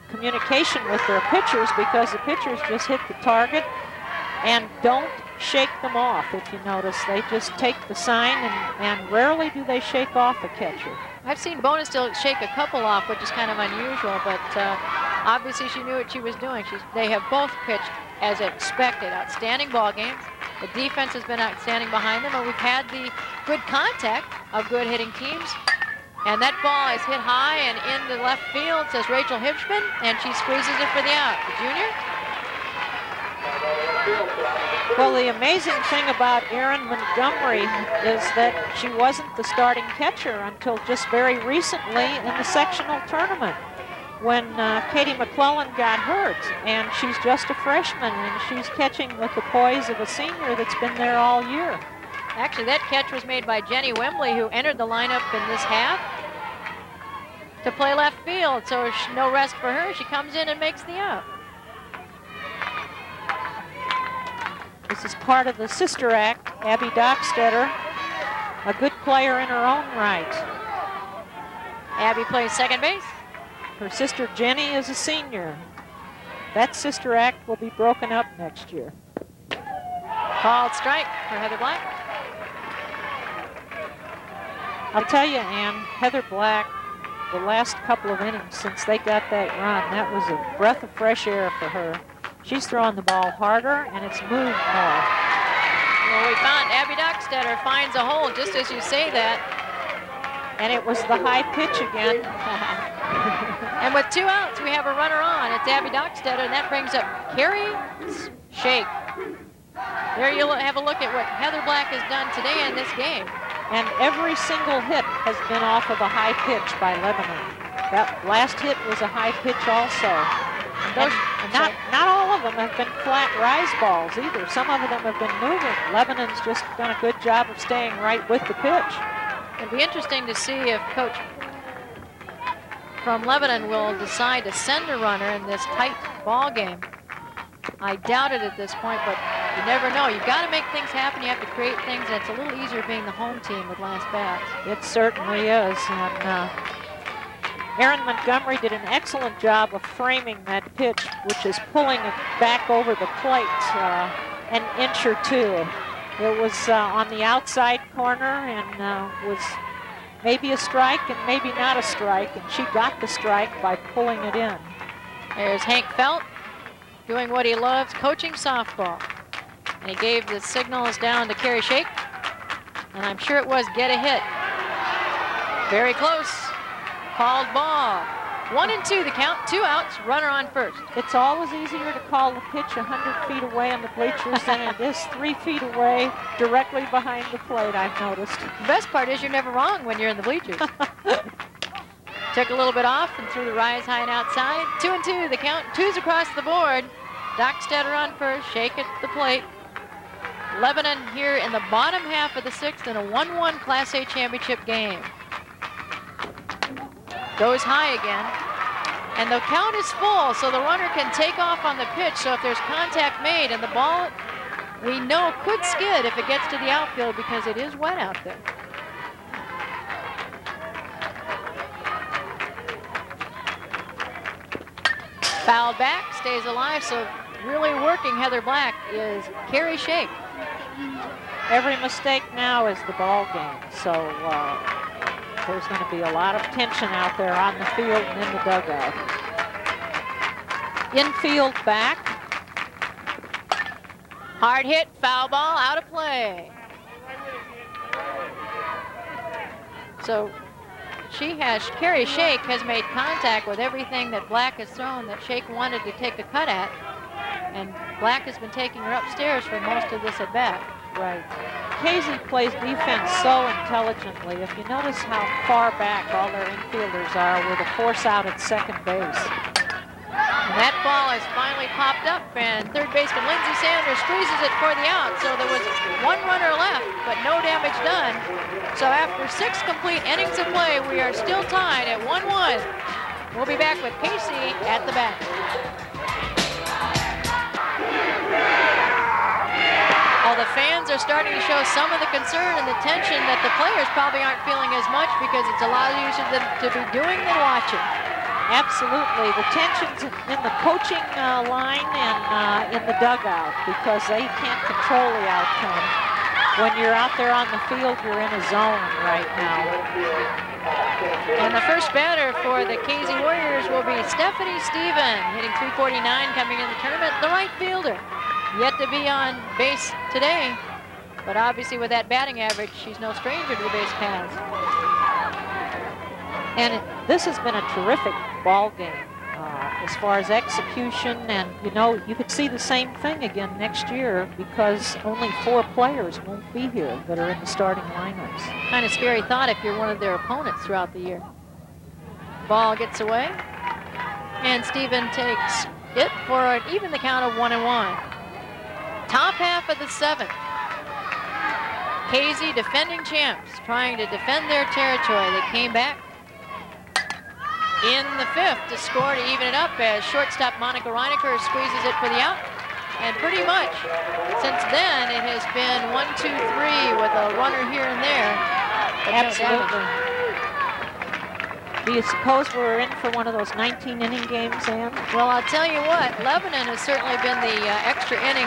Speaker 2: communication with their pitchers, because the pitchers just hit the target and don't shake them off. If you notice, they just take the sign, and rarely do they shake off a catcher.
Speaker 1: I've seen Bonenstiel shake a couple off, which is kind of unusual, but obviously she knew what she was doing. They have both pitched as expected. Outstanding ball games. The defense has been outstanding behind them, and we've had the good contact of good hitting teams. And that ball is hit high and into left field, says Rachel Hibschman, and she squeezes it for the out. The junior?
Speaker 2: Well, the amazing thing about Erin Montgomery is that she wasn't the starting catcher until just very recently in the sectional tournament. when Katie McClellan got hurt, and she's just a freshman, and she's catching with the poise of a senior that's been there all year.
Speaker 1: Actually, that catch was made by Jenny Wembley, who entered the lineup in this half to play left field, so no rest for her. She comes in and makes the out.
Speaker 2: This is part of the sister act, Abby Dockstetter, a good player in her own right.
Speaker 1: Abby plays second base.
Speaker 2: Her sister Jenny is a senior. That sister act will be broken up next year.
Speaker 1: Called strike for Heather Black.
Speaker 2: I'll tell you, Ann, Heather Black, the last couple of innings since they got that run, that was a breath of fresh air for her. She's throwing the ball harder, and it's moved more.
Speaker 1: Well, we found Abby Dockstetter finds a hole just as you say that.
Speaker 2: And it was the high pitch again.
Speaker 1: And with 2 outs, we have a runner on. It's Abby Dockstetter, and that brings up Carrie Shake. There you'll have a look at what Heather Black has done today in this game.
Speaker 2: And every single hit has been off of a high pitch by Lebanon. That last hit was a high pitch also. And not all of them have been flat rise balls either. Some of them have been moving. Lebanon's just done a good job of staying right with the pitch.
Speaker 1: It'll be interesting to see if Coach from Lebanon will decide to send a runner in this tight ball game. I doubt it at this point, but you never know. You've got to make things happen. You have to create things, and it's a little easier being the home team with last bats.
Speaker 2: It certainly is. And Erin Montgomery did an excellent job of framing that pitch, which is pulling it back over the plate an inch or two. It was on the outside corner and was maybe a strike and maybe not a strike, and she got the strike by pulling it in.
Speaker 1: There's Hank Felt doing what he loves, coaching softball. And he gave the signals down to Carrie Shake, and I'm sure it was get a hit. Very close. Called ball. 1-2 the count, 2 outs, runner on first.
Speaker 2: It's always easier to call the pitch 100 feet away on the bleachers than it is 3 feet away directly behind the plate, I've noticed.
Speaker 1: The best part is you're never wrong when you're in the bleachers. Took a little bit off and threw the rise high and outside. 2-2 the count, 2's across the board. Dockstetter on first, Shake at the plate. Lebanon here in the bottom half of the 6th in a 1-1 Class A championship game. Goes high again, and the count is full, so the runner can take off on the pitch. So if there's contact made, and the ball, we know, could skid if it gets to the outfield because it is wet out there. Fouled back, stays alive, so really working Heather Black is Carrie Shake.
Speaker 2: Every mistake now is the ball game, so there's going to be a lot of tension out there on the field and in the dugout. Infield back.
Speaker 1: Hard hit, foul ball, out of play. So Carrie Shake has made contact with everything that Black has thrown that Shake wanted to take a cut at. And Black has been taking her upstairs for most of this at bat.
Speaker 2: Right. Casey plays defense so intelligently. If you notice how far back all their infielders are with a force out at second base.
Speaker 1: And that ball has finally popped up, and third baseman Lindsay Sanders squeezes it for the out. So there was 1 runner left, but no damage done. So after 6 complete innings of play, we are still tied at 1-1. We'll be back with Casey at the bat. Well, the fans are starting to show some of the concern and the tension that the players probably aren't feeling as much because it's a lot easier to be doing than watching.
Speaker 2: Absolutely. The tension's in the coaching line and in the dugout because they can't control the outcome. When you're out there on the field, you're in a zone right now.
Speaker 1: And the first batter for the Casey Warriors will be Stephanie Stephen, hitting .349 coming in the tournament, the right fielder. Yet to be on base today, but obviously with that batting average, she's no stranger to the base paths.
Speaker 2: And this has been a terrific ball game as far as execution, and you could see the same thing again next year because only 4 players won't be here that are in the starting lineups.
Speaker 1: Kind of scary thought if you're one of their opponents throughout the year. Ball gets away. And Stephen takes it for an even the count of 1-1. Top half of the 7th. Casey, defending champs, trying to defend their territory. They came back in the 5th to score to even it up as shortstop Monica Reinecker squeezes it for the out. And pretty much since then it has been 1-2-3 with a runner here and there.
Speaker 2: Absolutely. Do you suppose we're in for one of those 19-inning games, Ann?
Speaker 1: Well, I'll tell you what, Lebanon has certainly been the extra inning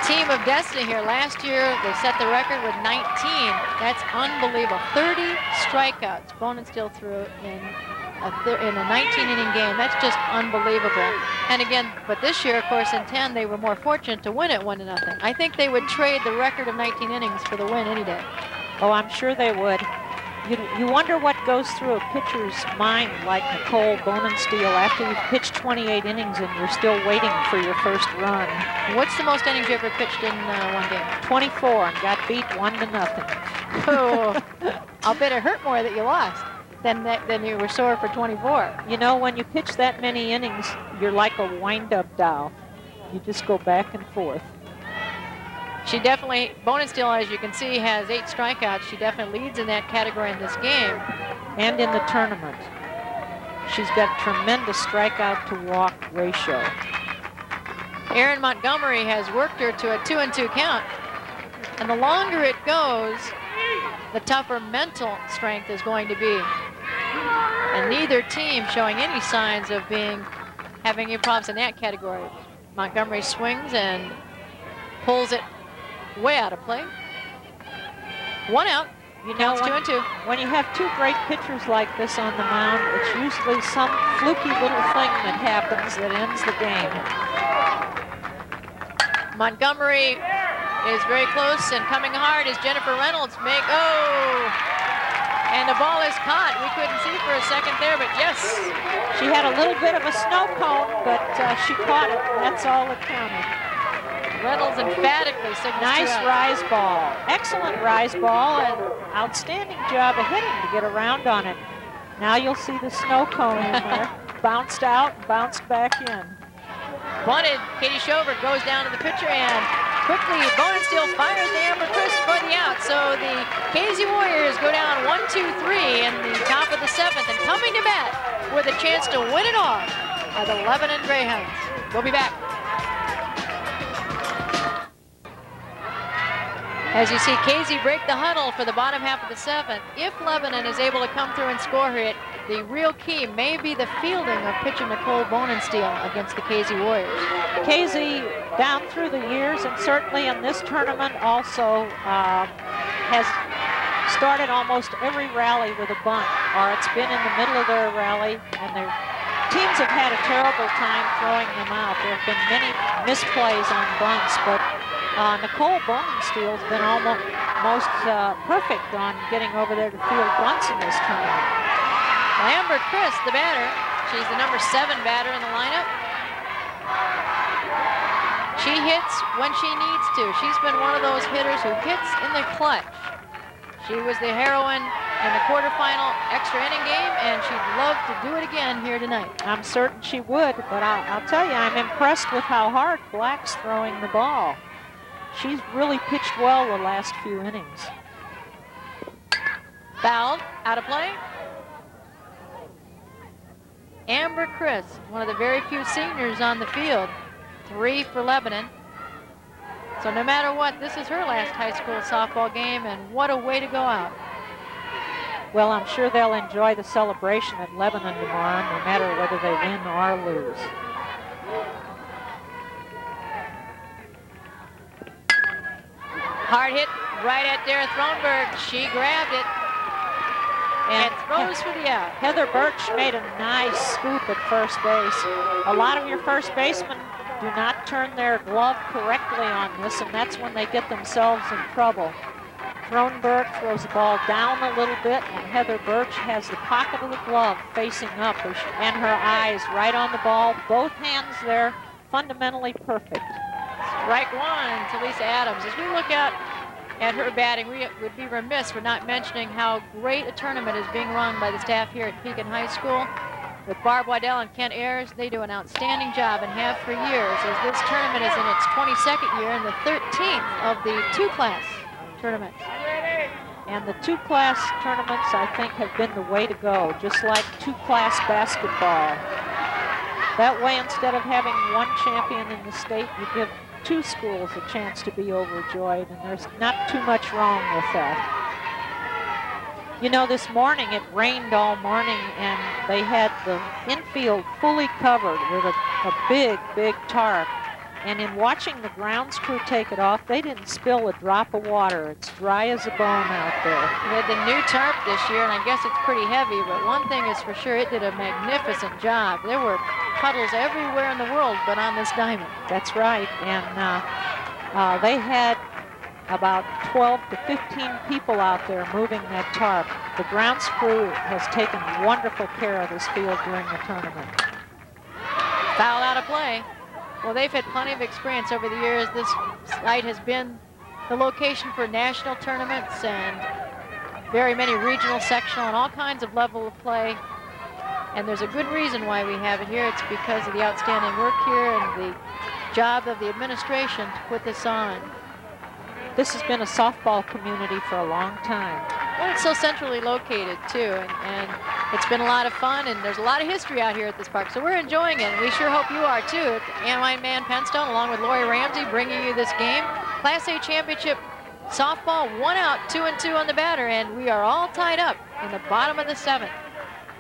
Speaker 1: team of destiny here. Last year, they set the record with 19. That's unbelievable. 30 strikeouts. Bonin still threw in a 19-inning game. That's just unbelievable. And again, but this year, of course, in 10, they were more fortunate to win it 1-0. I think they would trade the record of 19 innings for the win any day.
Speaker 2: Oh, I'm sure they would. You wonder what goes through a pitcher's mind like Nicole Bonensteel after you've pitched 28 innings and you're still waiting for your first run.
Speaker 1: What's the most innings you ever pitched in one game?
Speaker 2: 24 and got beat 1-0.
Speaker 1: Oh, I'll bet it hurt more that you lost than you were sore for 24.
Speaker 2: You know, when you pitch that many innings, you're like a wind-up doll. You just go back and forth.
Speaker 1: She definitely, Bonensteel, as you can see, has 8 strikeouts. She definitely leads in that category in this game.
Speaker 2: And in the tournament. She's got tremendous strikeout to walk ratio.
Speaker 1: Erin Montgomery has worked her to a 2-2 count. And the longer it goes, the tougher mental strength is going to be. And neither team showing any signs of having any problems in that category. Montgomery swings and pulls it way out of play. 1 out.
Speaker 2: You know,
Speaker 1: it's 2-2.
Speaker 2: When you have 2 great pitchers like this on the mound, it's usually some fluky little thing that happens that ends the game.
Speaker 1: Montgomery is very close and coming hard as Jennifer Reynolds and the ball is caught. We couldn't see for a second there, but yes.
Speaker 2: She had a little bit of a snow cone, but she caught it. That's all that counted.
Speaker 1: Reynolds emphatically signals
Speaker 2: nice rise ball. Excellent rise ball and outstanding job of hitting to get around on it. Now you'll see the snow cone in there. Bounced out, bounced back in.
Speaker 1: Bunted, Katie Schover goes down to the pitcher and quickly Bonensteel fires to Amber Chris for the out. So the Casey Warriors go down 1-2-3 in the top of the 7th and coming to bat with a chance to win it all are the Lebanon Greyhounds. We'll be back. As you see, Casey break the huddle for the bottom half of the 7th. If Lebanon is able to come through and score it, the real key may be the fielding of pitcher Nicole Bonensteel against the Casey Warriors.
Speaker 2: Casey, down through the years, and certainly in this tournament also, has started almost every rally with a bunt, or it's been in the middle of their rally, and their teams have had a terrible time throwing them out. There have been many misplays on bunts, but Nicole Bonensteel's been almost perfect on getting over there to field bunts in this tournament.
Speaker 1: Amber Chris, the batter. She's the number 7 batter in the lineup. She hits when she needs to. She's been one of those hitters who hits in the clutch. She was the heroine in the quarterfinal extra inning game, and she'd love to do it again here tonight.
Speaker 2: I'm certain she would, but I'll tell you, I'm impressed with how hard Black's throwing the ball. She's really pitched well the last few innings.
Speaker 1: Fouled, out of play. Amber Chris, one of the very few seniors on the field. 3 for Lebanon. So no matter what, this is her last high school softball game, and what a way to go out.
Speaker 2: Well, I'm sure they'll enjoy the celebration at Lebanon tomorrow, no matter whether they win or lose.
Speaker 1: Hard hit right at Dara Thronberg. She grabbed it and throws for the out.
Speaker 2: Heather Birch made a nice scoop at first base. A lot of your first basemen do not turn their glove correctly on this, and that's when they get themselves in trouble. Thronberg throws the ball down a little bit, and Heather Birch has the pocket of the glove facing up and her eyes right on the ball. Both hands there, fundamentally perfect.
Speaker 1: Strike 1 to Lisa Adams. As we look at her batting, we would be remiss for not mentioning how great a tournament is being run by the staff here at Pekin High School. with Barb Waddell and Kent Ayers. They do an outstanding job and have for years, as this tournament is in its 22nd year and the 13th of the two-class tournaments.
Speaker 2: And the two-class tournaments, I think, have been the way to go, just like two-class basketball. That way, instead of having one champion in the state, you give two schools a chance to be overjoyed, and there's not too much wrong with that. You know, this morning it rained all morning, and they had the infield fully covered with a big, big tarp. And in watching the grounds crew take it off, they didn't spill a drop of water. It's dry as a bone out there.
Speaker 1: We had the new tarp this year, and I guess it's pretty heavy, but one thing is for sure, it did a magnificent job. There were puddles everywhere in the world but on this diamond.
Speaker 2: That's right, and they had about 12 to 15 people out there moving that tarp. The grounds crew has taken wonderful care of this field during the tournament.
Speaker 1: Foul out of play. Well, they've had plenty of experience over the years. This site has been the location for national tournaments and very many regional, sectional, and all kinds of level of play. And there's a good reason why we have it here. It's because of the outstanding work here and the job of the administration to put this on.
Speaker 2: This has been a softball community for a long time.
Speaker 1: Well, it's so centrally located, too, and it's been a lot of fun, and there's a lot of history out here at this park, so we're enjoying it, and we sure hope you are, too. I'm Ann Penstone, along with Lori Ramsey, bringing you this game. Class A championship softball, 1 out, 2-2 on the batter, and we are all tied up in the bottom of the 7th.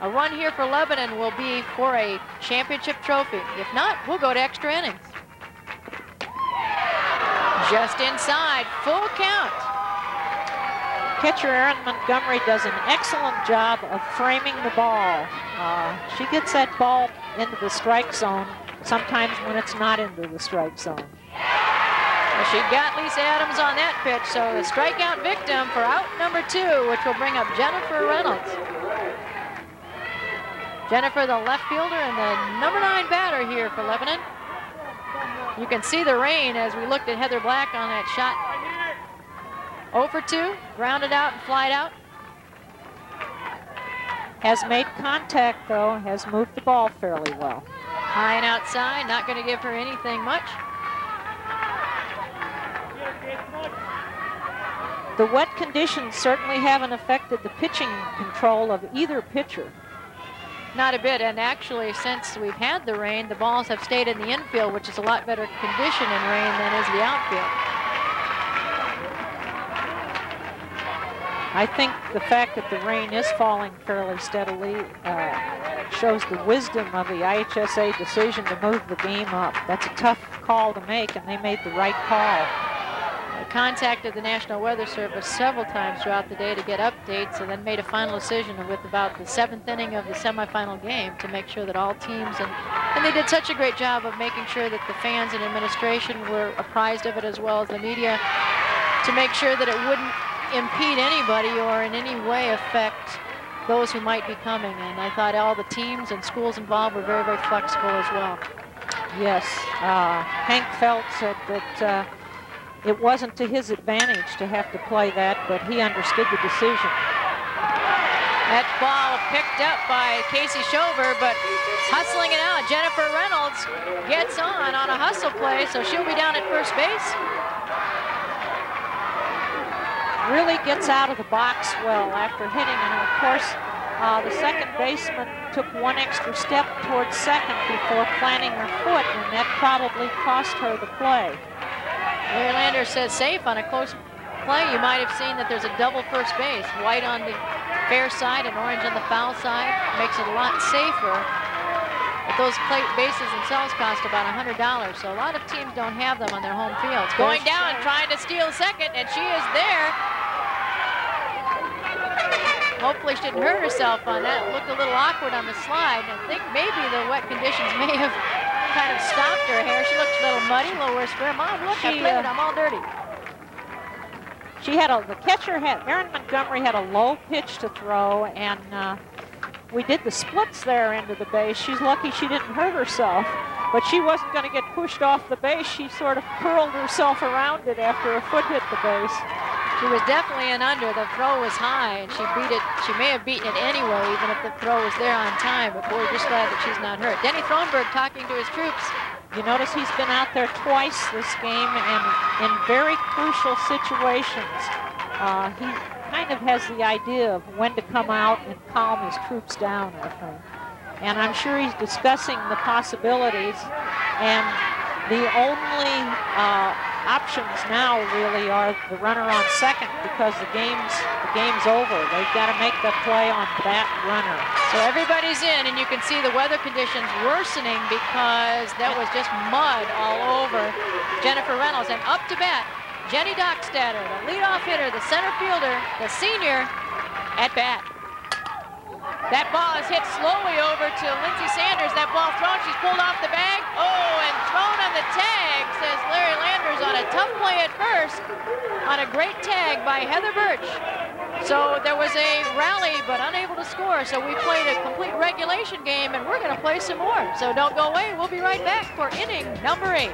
Speaker 1: A run here for Lebanon will be for a championship trophy. If not, we'll go to extra innings. Just inside, full count.
Speaker 2: Catcher Erin Montgomery does an excellent job of framing the ball. She gets that ball into the strike zone, sometimes when it's not into the strike zone.
Speaker 1: Well, she got Lisa Adams on that pitch, so the strikeout victim for out number 2, which will bring up Jennifer Reynolds. Jennifer, the left fielder, and the number 9 batter here for Lebanon. You can see the rain as we looked at Heather Black on that shot. 0 for 2, grounded out and flied out.
Speaker 2: Has made contact, though, has moved the ball fairly well.
Speaker 1: High and outside, not going to give her anything much.
Speaker 2: The wet conditions certainly haven't affected the pitching control of either pitcher.
Speaker 1: Not a bit, and actually, since we've had the rain, the balls have stayed in the infield, which is a lot better condition in rain than is the outfield.
Speaker 2: I think the fact that the rain is falling fairly steadily shows the wisdom of the IHSA decision to move the game up. That's a tough call to make, and they made the right call.
Speaker 1: I contacted the National Weather Service several times throughout the day to get updates, and then made a final decision with about the 7th inning of the semifinal game to make sure that all teams, and they did such a great job of making sure that the fans and administration were apprised of it, as well as the media, to make sure that it wouldn't impede anybody or in any way affect those who might be coming. And I thought all the teams and schools involved were very, very flexible as well.
Speaker 2: Yes, Hank Felt said that it wasn't to his advantage to have to play that, but he understood the decision.
Speaker 1: That ball picked up by Casey Schover, but hustling it out, Jennifer Reynolds gets on a hustle play, so she'll be down at first base.
Speaker 2: Really gets out of the box well after hitting, and of course, the second baseman took one extra step towards second before planting her foot, and that probably cost her the play.
Speaker 1: Larry Lander says safe on a close play. You might have seen that there's a double first base, white on the fair side and orange on the foul side. Makes it a lot safer. But those plate bases themselves cost about $100, so a lot of teams don't have them on their home fields. Going down, trying to steal second, and she is there. Hopefully she didn't hurt herself on that. It looked a little awkward on the slide. I think maybe the wet conditions may have kind of stopped her hair. She looks a little muddy, a little worse for her. Mom, look, I played it, I'm all dirty.
Speaker 2: She had the catcher Erin Montgomery had a low pitch to throw, and we did the splits there into the base. She's lucky she didn't hurt herself, but she wasn't going to get pushed off the base. She sort of curled herself around it after her foot hit the base.
Speaker 1: She was definitely an under. The throw was high, and she beat it. She may have beaten it anyway, even if the throw was there on time. But we're just glad that she's not hurt. Denny Thronberg talking to his troops.
Speaker 2: You notice he's been out there twice this game, and in very crucial situations. He kind of has the idea of when to come out and calm his troops down, I think. And I'm sure he's discussing the possibilities. And the only options now really are the runner on second, because the game's over. They've got to make the play on that runner.
Speaker 1: So everybody's in, and you can see the weather conditions worsening because that was just mud all over Jennifer Reynolds. And up to bat, Jenny Dockstader, the leadoff hitter, the center fielder, the senior, at bat. That ball is hit slowly over to Lindsay Sanders. That ball thrown, she's pulled off the bag. Oh, and thrown on the tag, says Larry Landers, on a tough play at first, on a great tag by Heather Birch. So there was a rally, but unable to score. So we played a complete regulation game, and we're going to play some more. So don't go away. We'll be right back for inning number 8.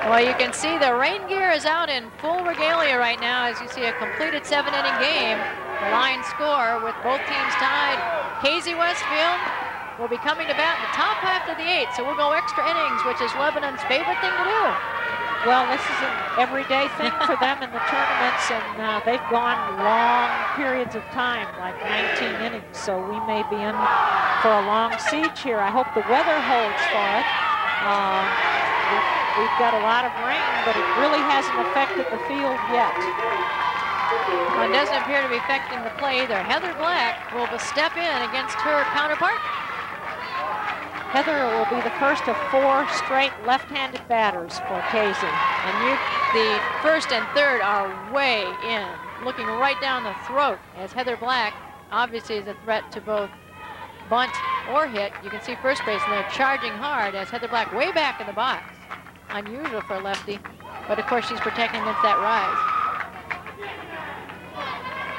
Speaker 1: Well, you can see the rain gear is out in full regalia right now as you see a completed 7-inning game. The line score with both teams tied. Casey Westfield will be coming to bat in the top half of the 8th, so we'll go extra innings, which is Lebanon's favorite thing to do.
Speaker 2: Well, this is an everyday thing for them in the tournaments, and they've gone long periods of time, like 19 innings, so we may be in for a long siege here. I hope the weather holds for it. We've got a lot of rain, but it really hasn't affected the field yet.
Speaker 1: Well, it doesn't appear to be affecting the play either. Heather Black will step in against her counterpart.
Speaker 2: Heather will be the first of 4 straight left-handed batters for Casey.
Speaker 1: And the first and third are way in, looking right down the throat, as Heather Black obviously is a threat to both bunt or hit. You can see first base, and they're charging hard as Heather Black way back in the box. Unusual for a lefty, but of course she's protecting against that rise.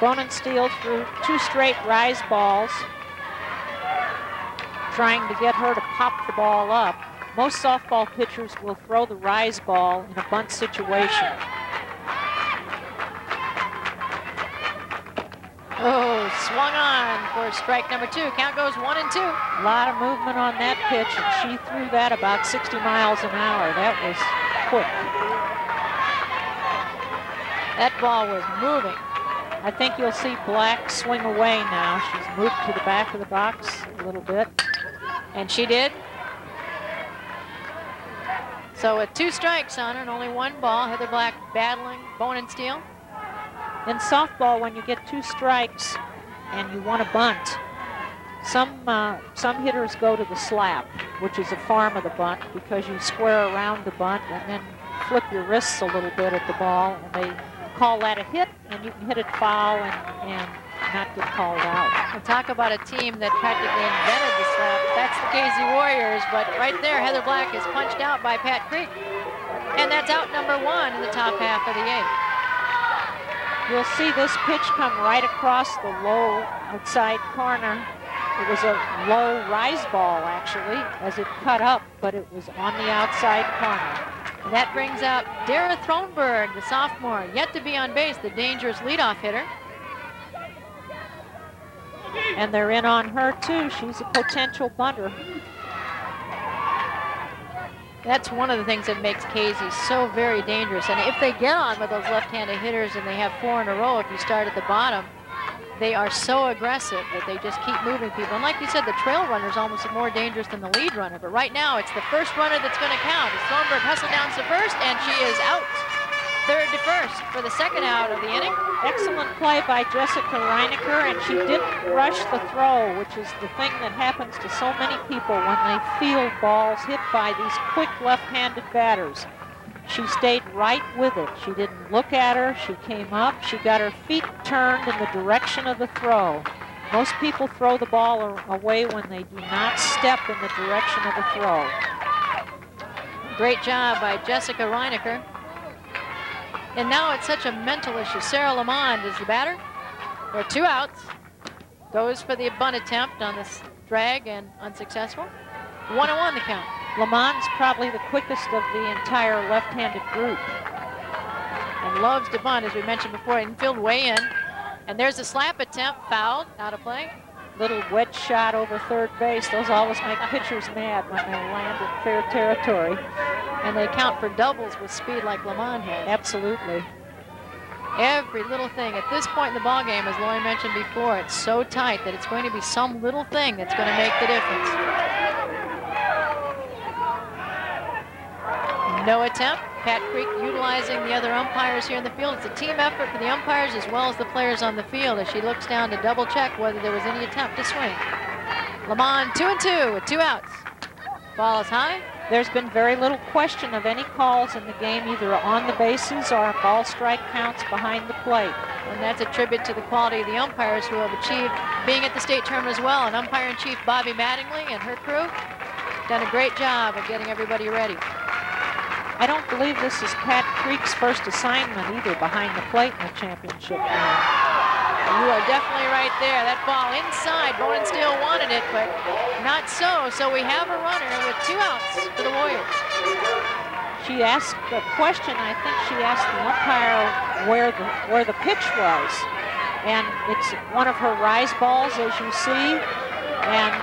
Speaker 2: Bonensteel threw 2 straight rise balls, trying to get her to pop the ball up. Most softball pitchers will throw the rise ball in a bunt situation.
Speaker 1: Oh, swung on for strike number 2. Count goes 1-2.
Speaker 2: A lot of movement on that pitch, and she threw that about 60 miles an hour. That was quick.
Speaker 1: That ball was moving.
Speaker 2: I think you'll see Black swing away now. She's moved to the back of the box a little bit.
Speaker 1: And she did. So with 2 strikes on her and only 1 ball, Heather Black battling Bonensteel.
Speaker 2: In softball, when you get 2 strikes and you want to bunt, some hitters go to the slap, which is a form of the bunt, because you square around the bunt and then flip your wrists a little bit at the ball, and they call that a hit, and you can hit it foul and not get called out.
Speaker 1: We'll talk about a team that practically invented the slap. That's the Casey Warriors, but right there, Heather Black is punched out by Pat Creek. And that's out number 1 in the top half of the 8th.
Speaker 2: You'll see this pitch come right across the low outside corner. It was a low rise ball, actually, as it cut up, but it was on the outside corner.
Speaker 1: And that brings out Dara Thronberg, the sophomore, yet to be on base, the dangerous leadoff hitter.
Speaker 2: And they're in on her, too. She's a potential bunter.
Speaker 1: That's one of the things that makes Casey so very dangerous. And if they get on with those left-handed hitters and they have 4 in a row, if you start at the bottom, they are so aggressive that they just keep moving people. And like you said, the trail runner is almost more dangerous than the lead runner. But right now, it's the first runner that's going to count. As Thronberg hustled down to first, and she is out. Third to first for the second out of the inning.
Speaker 2: Excellent play by Jessica Reinecker, and she didn't rush the throw, which is the thing that happens to so many people when they field balls hit by these quick left-handed batters. She stayed right with it. She didn't look at her. She came up. She got her feet turned in the direction of the throw. Most people throw the ball away when they do not step in the direction of the throw.
Speaker 1: Great job by Jessica Reinecker. And now it's such a mental issue. Sarah Lamond is the batter. There are 2 outs. Goes for the bunt attempt on this drag and unsuccessful. 1-1 the count.
Speaker 2: Lamont's probably the quickest of the entire left-handed group.
Speaker 1: And loves to bunt, as we mentioned before. Infield way in. And there's a slap attempt, fouled, out of play.
Speaker 2: Little wedge shot over third base. Those always make pitchers mad when they land in fair territory.
Speaker 1: And they count for doubles with speed like Lamont has.
Speaker 2: Absolutely.
Speaker 1: Every little thing. At this point in the ball game, as Lori mentioned before, it's so tight that it's going to be some little thing that's going to make the difference. No attempt. Pat Creek utilizing the other umpires here in the field. It's a team effort for the umpires as well as the players on the field as she looks down to double check whether there was any attempt to swing. Lamont 2-2 with 2 outs. Ball is high.
Speaker 2: There's been very little question of any calls in the game, either on the bases or ball strike counts behind the plate.
Speaker 1: And that's a tribute to the quality of the umpires who have achieved being at the state tournament as well. And umpire-in-chief Bobby Mattingly and her crew done a great job of getting everybody ready.
Speaker 2: I don't believe this is Pat Creek's first assignment either behind the plate in the championship game.
Speaker 1: You are definitely right there. That ball inside. Bowen still wanted it, but not so. So we have a runner with 2 outs for the Warriors.
Speaker 2: She asked a question. I think she asked the umpire where the pitch was. And it's one of her rise balls, as you see, and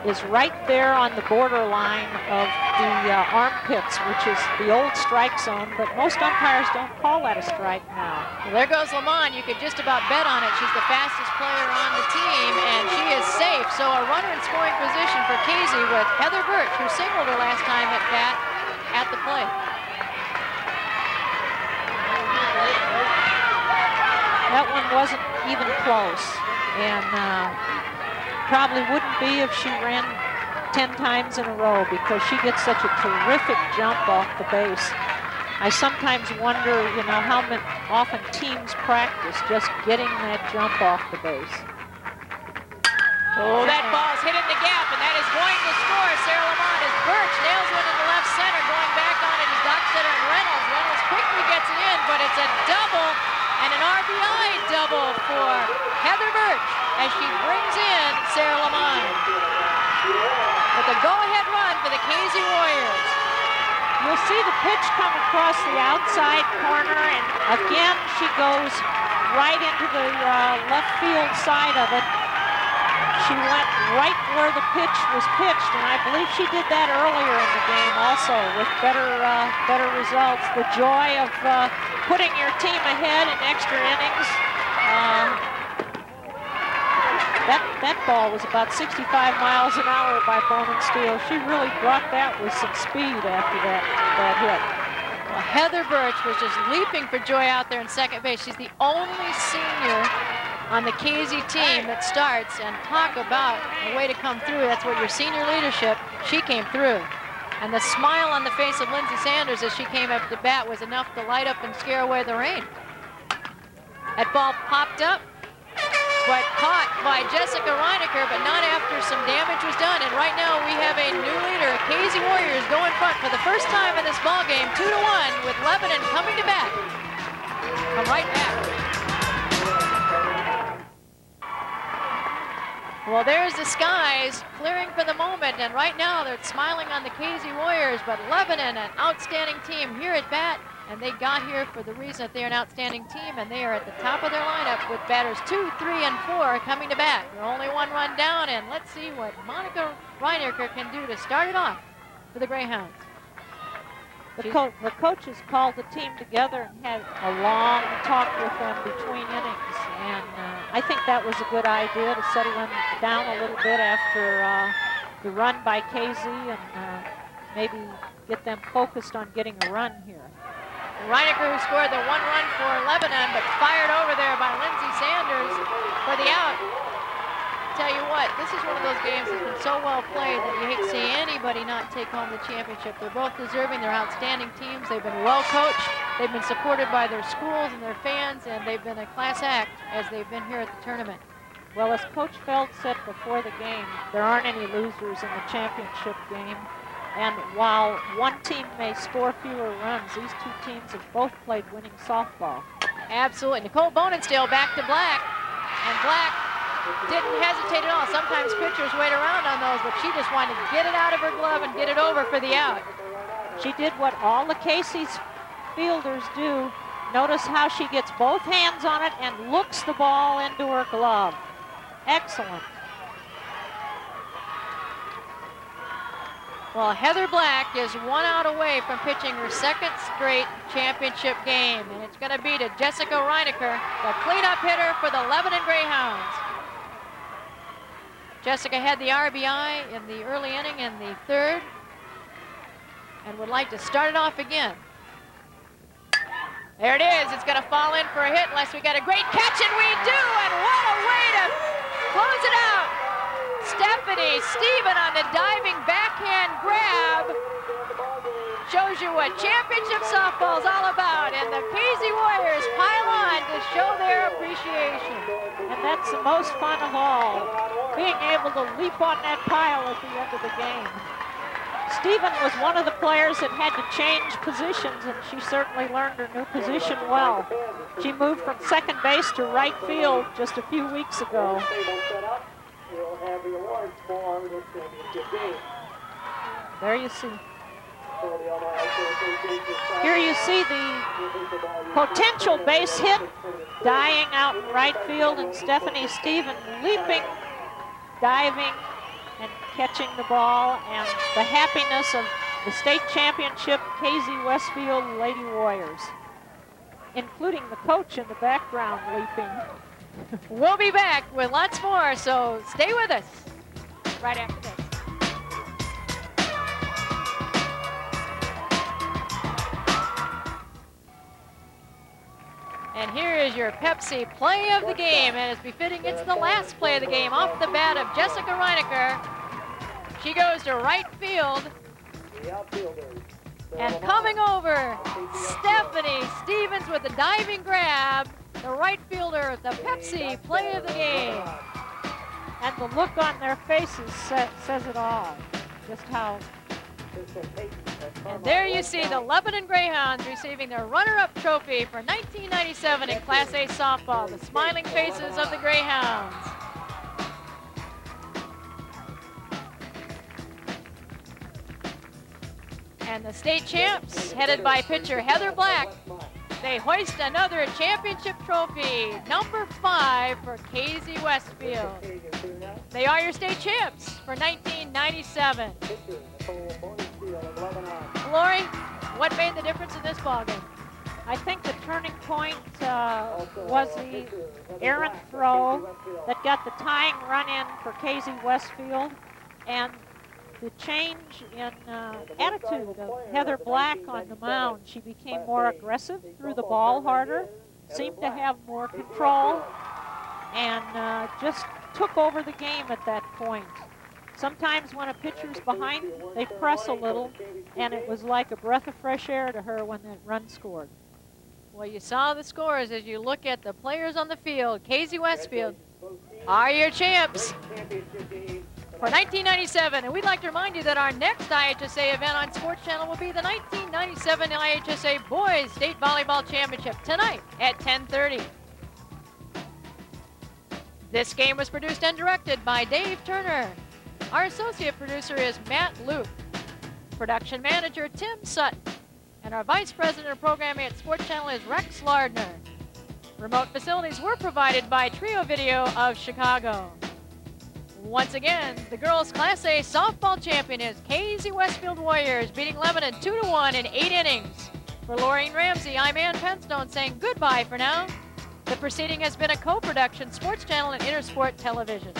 Speaker 2: is right there on the borderline of the armpits, which is the old strike zone, but most umpires don't call that a strike now.
Speaker 1: Well, there goes Lamont. You could just about bet on it. She's the fastest player on the team, and she is safe. So a runner in scoring position for Casey with Heather Birch, who singled her last time at bat at the plate.
Speaker 2: That one wasn't even close, and probably wouldn't be if she ran 10 times in a row because she gets such a terrific jump off the base. I sometimes wonder, you know, how often teams practice just getting that jump off the base.
Speaker 1: Oh, that ball's hit in the gap, and that is going to score. Sarah Lamont as Birch nails one in the left center. Going back on it is Docksetter and Reynolds. Reynolds quickly gets it in, but it's a double and an RBI double for Heather Birch as she brings in Sarah Lamont. With the go-ahead run for the Casey Warriors.
Speaker 2: You'll see the pitch come across the outside corner, and again she goes right into the left field side of it. She went right where the pitch was pitched, and I believe she did that earlier in the game also with better results. The joy of putting your team ahead in extra innings. That ball was about 65 miles an hour by Bowman Steele. She really brought that with some speed after that hit.
Speaker 1: Well, Heather Birch was just leaping for joy out there in second base. She's the only senior on the Casey team that starts, and talk about a way to come through. That's what your senior leadership, she came through. And the smile on the face of Lindsay Sanders as she came up to bat was enough to light up and scare away the rain. That ball popped up, but caught by Jessica Reinecker, but not after some damage was done. And right now we have a new leader. Casey Warriors go in front for the first time in this ball game, 2-1, with Lebanon coming to bat. Come right back. Well, there's the skies clearing for the moment, and right now they're smiling on the Casey Warriors, but Lebanon, an outstanding team here at bat, and they got here for the reason that they're an outstanding team, and they are at the top of their lineup with batters 2, 3, and 4 coming to bat. They're only 1 run down, and let's see what Monica Reinecker can do to start it off for the Greyhounds.
Speaker 2: The coaches called the team together and had a long talk with them between innings, and I think that was a good idea to settle them down a little bit after the run by Casey and maybe get them focused on getting a run here.
Speaker 1: Reinecker, who scored the 1 run for Lebanon, but fired over there by Lindsay Sanders for the out. Tell you what, this is one of those games that's been so well played that you hate to see anybody not take home the championship. They're both deserving. They're outstanding teams. They've been well coached. They've been supported by their schools and their fans, and they've been a class act as they've been here at the tournament.
Speaker 2: Well, as Coach Feld said before the game, there aren't any losers in the championship game. And while one team may score fewer runs, these two teams have both played winning softball.
Speaker 1: Absolutely. Nicole Bonenstiel back to Black, and Black didn't hesitate at all. Sometimes pitchers wait around on those, but she just wanted to get it out of her glove and get it over for the out.
Speaker 2: She did what all the Casey's fielders do. Notice how she gets both hands on it and looks the ball into her glove. Excellent.
Speaker 1: Well, Heather Black is 1 out away from pitching her second straight championship game, and it's going to be to Jessica Reinecker, the cleanup hitter for the Lebanon Greyhounds. Jessica had the RBI in the early inning in the third and would like to start it off again. There it is. It's going to fall in for a hit unless we got a great catch, and we do, and what a way to close it out. Stephanie Stephen on the diving backhand grab shows you what championship softball is all about, and the Casey Warriors pile on to show their appreciation.
Speaker 2: And that's the most fun of all, being able to leap on that pile at the end of the game. Stephen was one of the players that had to change positions, and she certainly learned her new position well. She moved from second base to right field just a few weeks ago. There you see. Here you see the potential base hit dying out in right field, and Stephanie Stephen leaping, diving, and catching the ball, and the happiness of the state championship Casey Westfield Lady Warriors, including the coach in the background leaping.
Speaker 1: We'll be back with lots more, so stay with us right after this. And here is your Pepsi play of the game, and as befitting, it's the last play of the game off the bat of Jessica Reinecker. She goes to right field, and coming over, Stephanie Stevens with the diving grab, the right fielder, the Pepsi play of the game.
Speaker 2: And the look on their faces says it all, just how.
Speaker 1: And there you see the Lebanon Greyhounds receiving their runner-up trophy for 1997 in Class A softball, the smiling faces of the Greyhounds. And the state champs, headed by pitcher Heather Black, they hoist another championship trophy, number 5 for Casey Westfield. They are your state champs for 1997. Lori, what made the difference in this ballgame?
Speaker 2: I think the turning point was the errant throw that got the tying run in for Casey Westfield, and the change in attitude of Heather Black on the mound. She became more aggressive, threw the ball harder, seemed to have more control, and just took over the game at that point. Sometimes when a pitcher's behind, they press a little, and it was like a breath of fresh air to her when that run scored.
Speaker 1: Well, you saw the scores as you look at the players on the field. Casey Westfield are your champs for 1997. And we'd like to remind you that our next IHSA event on Sports Channel will be the 1997 IHSA Boys State Volleyball Championship tonight at 10:30. This game was produced and directed by Dave Turner. Our associate producer is Matt Luke. Production manager Tim Sutton. And our vice president of programming at Sports Channel is Rex Lardner. Remote facilities were provided by Trio Video of Chicago. Once again, the girls' Class A softball champion is Casey Westfield Warriors, beating Lebanon 2-1 in 8 innings. For Laureen Ramsey, I'm Ann Penstone saying goodbye for now. The proceeding has been a co-production, Sports Channel and Intersport Television.